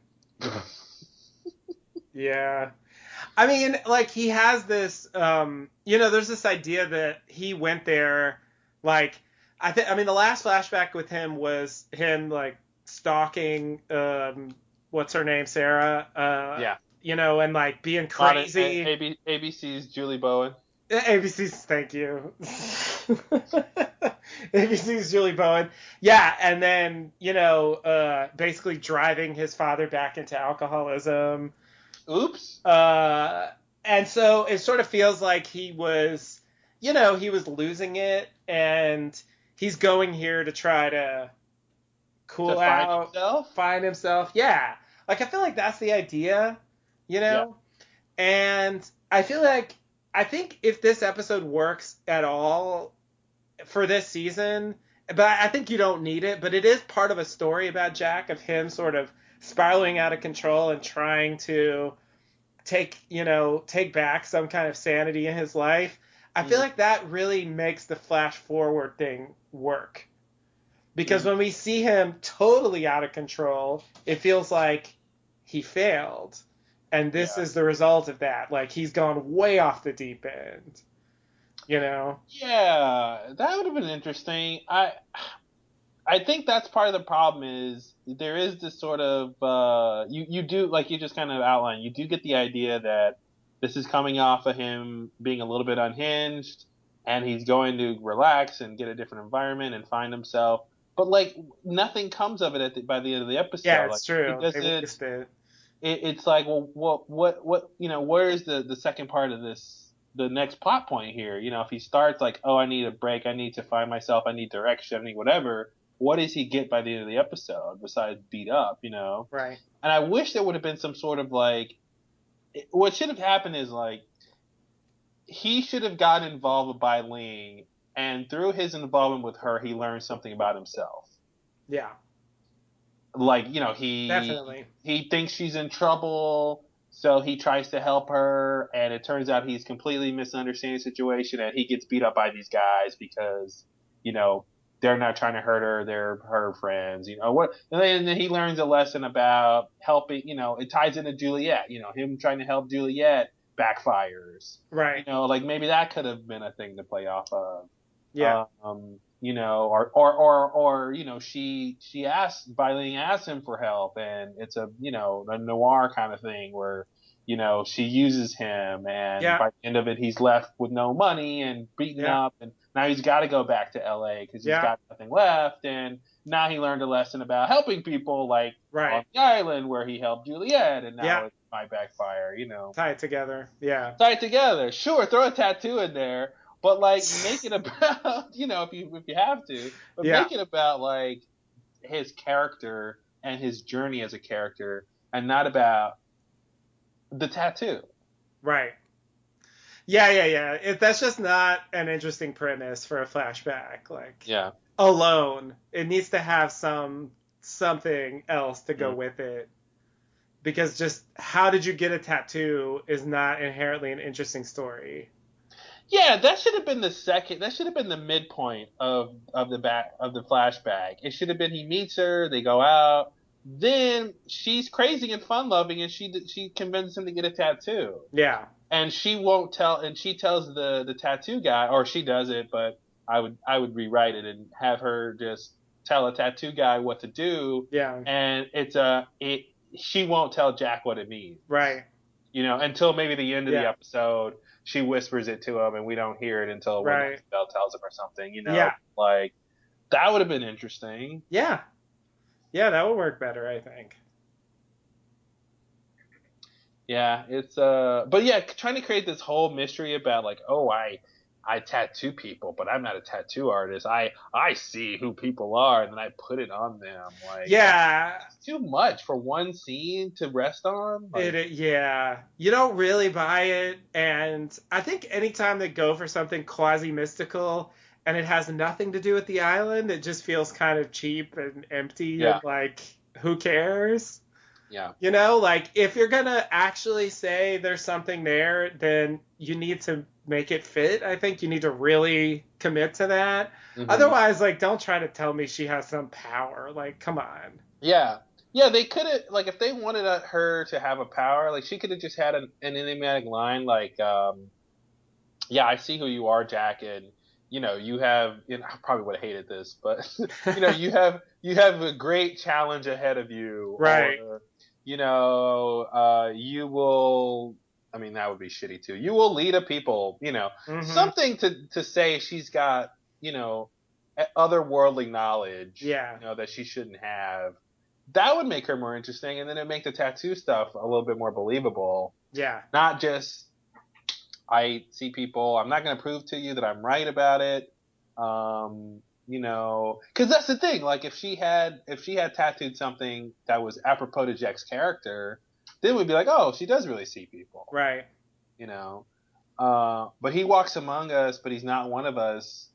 Yeah. I mean, like he has this there's this idea that he went there like I mean the last flashback with him was him like stalking what's her name, Sarah, Yeah. and like being On crazy. ABC's Julie Bowen. ABC's, thank you. ABC's Julie Bowen. Yeah, and then, basically driving his father back into alcoholism. Oops. Uh, and so it sort of feels like he was losing it, and he's going here to try to To cool find out, himself. find himself. Yeah. Like, I feel like that's the idea, you Yeah. know? And I think if this episode works at all for this season, but I think you don't need it, but it is part of a story about Jack, of him sort of spiraling out of control and trying to take back some kind of sanity in his life. I feel Mhm. like that really makes the flash forward thing work. Because Mhm. when we see him totally out of control, it feels like he failed. And this Yeah. is the result of that. Like, he's gone way off the deep end, you know? Yeah, that would have been interesting. I think that's part of the problem is there is this sort of you do like you just kind of outlined, you do get the idea that this is coming off of him being a little bit unhinged and he's going to relax and get a different environment and find himself. But like nothing comes of it by the end of the Yeah, episode. Like it's he true. They doesn't. waste it. It's like, well, what, where is the second part of this, the next plot point here? If he starts like, oh, I need a break, I need to find myself, I need direction, I need whatever, what does he get by the end of the episode besides beat up? Right. And I wish there would have been some sort of like, what should have happened is like, he should have gotten involved with Bai Ling, and through his involvement with her, he learned something about himself. Yeah. Like he Definitely. he thinks she's in trouble, so he tries to help her, and it turns out he's completely misunderstanding the situation, and he gets beat up by these guys because they're not trying to hurt her, they're her friends. What, and then he learns a lesson about helping. It ties into Juliet. Him trying to help Juliet backfires. Right. Like maybe that could have been a thing to play off of. Yeah. Or she Bailing asks him for help, and it's a noir kind of thing where she uses him, and Yeah. by the end of it he's left with no money and beaten Yeah. up, and now he's got to go back to LA because he's got nothing left, and now he learned a lesson about helping people, like on the island where he helped Juliet, and now it might backfire. Tie it together. Yeah. Tie it together. Sure, throw a tattoo in there. But like, make it about if you have to, but make it about like his character and his journey as a character, and not about the tattoo. Right. Yeah. That's just not an interesting premise for a flashback. Like, alone, it needs to have something else to go with it. Because just how did you get a tattoo is not inherently an interesting story. Yeah, that should have been that should have been the midpoint of the flashback. It should have been he meets her, they go out, then she's crazy and fun loving, and she convinces him to get a tattoo. Yeah. And she won't tell, and she tells the tattoo guy, or she does it, but I would rewrite it and have her just tell a tattoo guy what to do. Yeah. And she won't tell Jack what it means. Right. Until maybe the end of the episode. She whispers it to him, and we don't hear it until when Bell tells him or something. Like that would have been interesting. Yeah, that would work better, I think. Yeah, it's but yeah, trying to create this whole mystery about like, oh, I tattoo people, but I'm not a tattoo artist. I see who people are, and then I put it on them. Like, it's too much for one scene to rest on. Like, you don't really buy it, and I think anytime they go for something quasi mystical and it has nothing to do with the island, it just feels kind of cheap and empty. And like, who cares? Yeah. Like, if you're gonna actually say there's something there, then you need to make it fit. I think you need to really commit to that. Mm-hmm. Otherwise, like, don't try to tell me she has some power. Like, come on. Yeah, they could have, like, if they wanted her to have a power, like, she could have just had an enigmatic line like, I see who you are, Jack, and you have, I probably would have hated this, but you have a great challenge ahead of you, right? Or, you will. I mean, that would be shitty too. You will lead a people, something to say she's got, otherworldly knowledge, that she shouldn't have. That would make her more interesting, and then it'd make the tattoo stuff a little bit more believable. Yeah. Not just, I see people, I'm not going to prove to you that I'm right about it. Because that's the thing. Like, if she had tattooed something that was apropos to Jack's character, then we'd be like, oh, she does really see people. Right. But he walks among us, but he's not one of us.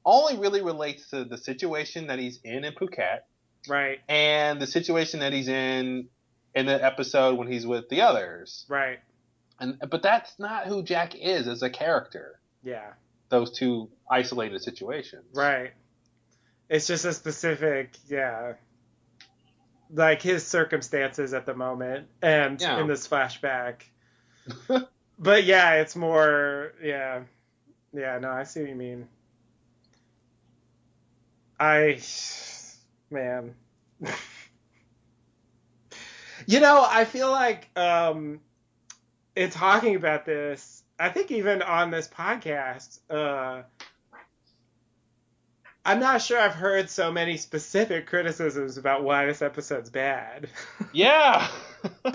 Only really relates to the situation that he's in Phuket. Right. And the situation that he's in the episode when he's with the others. Right. But that's not who Jack is as a character. Yeah. Those two isolated situations. Right. It's just a specific, like his circumstances at the moment and in Yeah. this flashback. But yeah, it's more, no, I see what you mean. Man. I feel like in talking about this, I think even on this podcast, I'm not sure I've heard so many specific criticisms about why this episode's bad. Yeah. I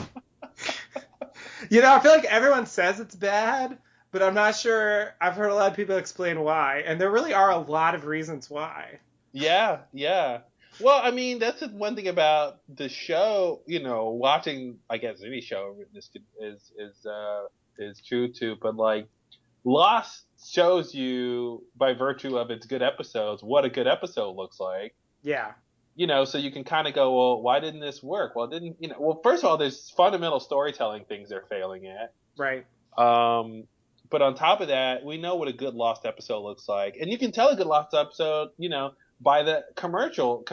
feel like everyone says it's bad, but I'm not sure I've heard a lot of people explain why, and there really are a lot of reasons why. Yeah, yeah. Well, I mean, that's the one thing about the show. Watching, I guess, any show this is true to, but like Lost shows you by virtue of its good episodes what a good episode looks like. Yeah. So you can kind of go, well, why didn't this work? Well, it didn't. Well, first of all, there's fundamental storytelling things they're failing at. Right. But on top of that, we know what a good Lost episode looks like, and you can tell a good Lost episode, by the commercial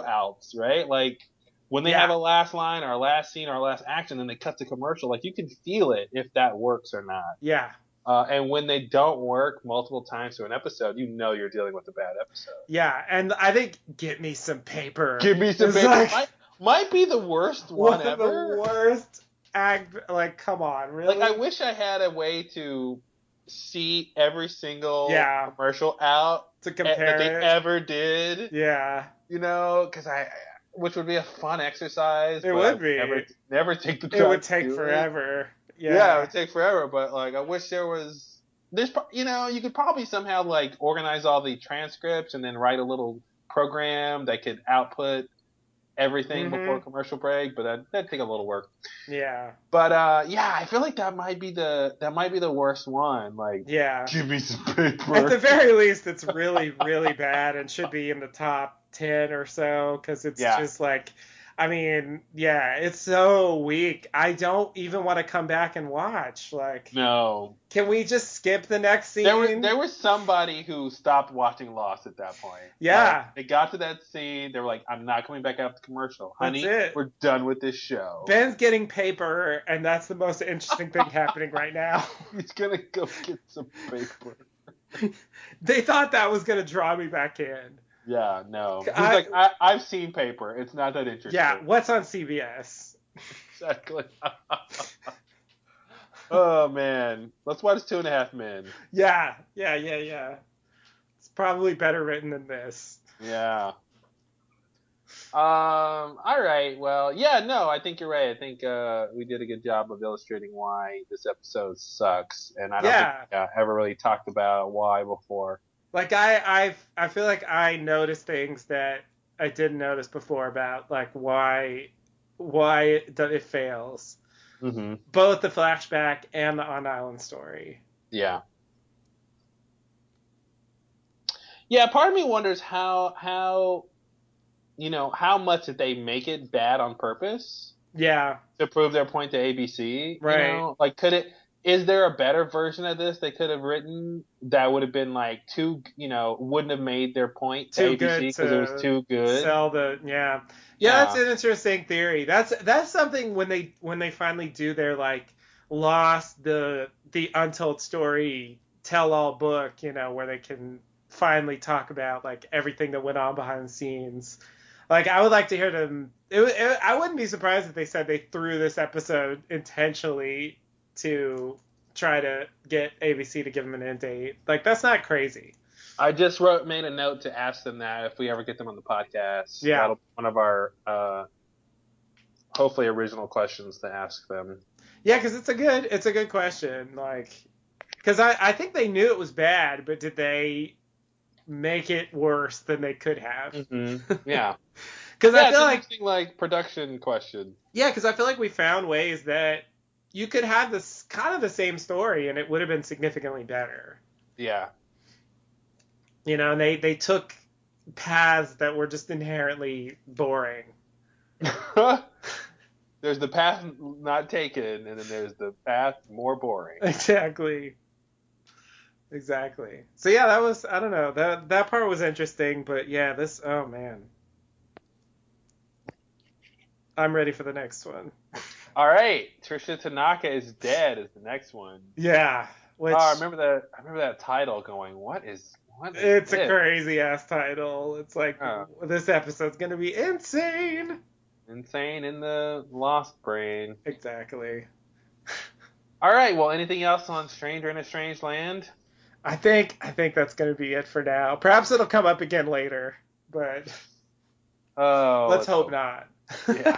outs, right? Like when they have a last line or a last scene or a last action, and they cut to commercial, like you can feel it if that works or not. Yeah. And when they don't work multiple times to an episode, you're dealing with a bad episode. Yeah, and I think Give Me Some Paper. Give Me Some Paper might be the worst one ever. The worst act. Like, come on, really? Like, I wish I had a way to see every single commercial out to compare that they ever did. Yeah. Because which would be a fun exercise. It would be. Never take the time. It would take forever. Yeah, it would take forever. But like, I wish there's, you could probably somehow like organize all the transcripts and then write a little program that could output everything before commercial break. But that'd take a little work. Yeah. But I feel like that might be the worst one. Like, give me some paper. At the very least, it's really, really bad and should be in the top 10 or so because it's just like, I mean, it's so weak. I don't even want to come back and watch. Like, no. Can we just skip the next scene? There was somebody who stopped watching Lost at that point. Yeah. Like, they got to that scene. They were like, I'm not coming back after the commercial. Honey, we're done with this show. Ben's getting paper, and that's the most interesting thing happening right now. He's going to go get some paper. They thought that was going to draw me back in. Yeah, no. He's like, I've seen paper. It's not that interesting. Yeah, what's on CBS? Exactly. Oh, man. Let's watch 2.5 Men. Yeah. It's probably better written than this. Yeah. All right. Well, I think you're right. I think we did a good job of illustrating why this episode sucks. And I don't think I ever really talked about why before. Like I feel like I noticed things that I didn't notice before about like why it fails. Mm-hmm. Both the flashback and the on-island story. Yeah. Yeah, part of me wonders how much did they make it bad on purpose? Yeah. To prove their point to ABC? Right. Like, is there a better version of this they could have written that would have been like wouldn't have made their point to ABC because it was too good? Yeah, that's an interesting theory. That's something when they finally do their like Lost the untold story tell-all book, where they can finally talk about like everything that went on behind the scenes. Like I would like to hear them. I wouldn't be surprised if they said they threw this episode intentionally to try to get ABC to give them an end date. Like that's not crazy. I just made a note to ask them that if we ever get them on the podcast. Yeah. That'll be one of our hopefully original questions to ask them. Yeah, because it's a good question. Like, because I think they knew it was bad, but did they make it worse than they could have? Mm-hmm. Yeah. Because I feel like production question. Yeah, because I feel like we found ways that you could have this kind of the same story and it would have been significantly better. Yeah. And they took paths that were just inherently boring. There's the path not taken, and then there's the path more boring. Exactly. So yeah, that was, I don't know, that part was interesting, but yeah, oh man. I'm ready for the next one. All right, Trisha Tanaka is dead is the next one. Yeah, which Oh, I remember that title going, what is it's a this? crazy ass title. It's like Oh, this episode's gonna be insane. insane in the Lost Brain. Exactly. All right, well, anything else on Stranger in a Strange Land? I think that's gonna be it for now. Perhaps it'll come up again later, but Oh, let's hope not. Yeah.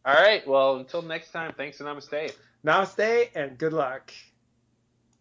All right, well, until next time, thanks and namaste. Namaste and good luck.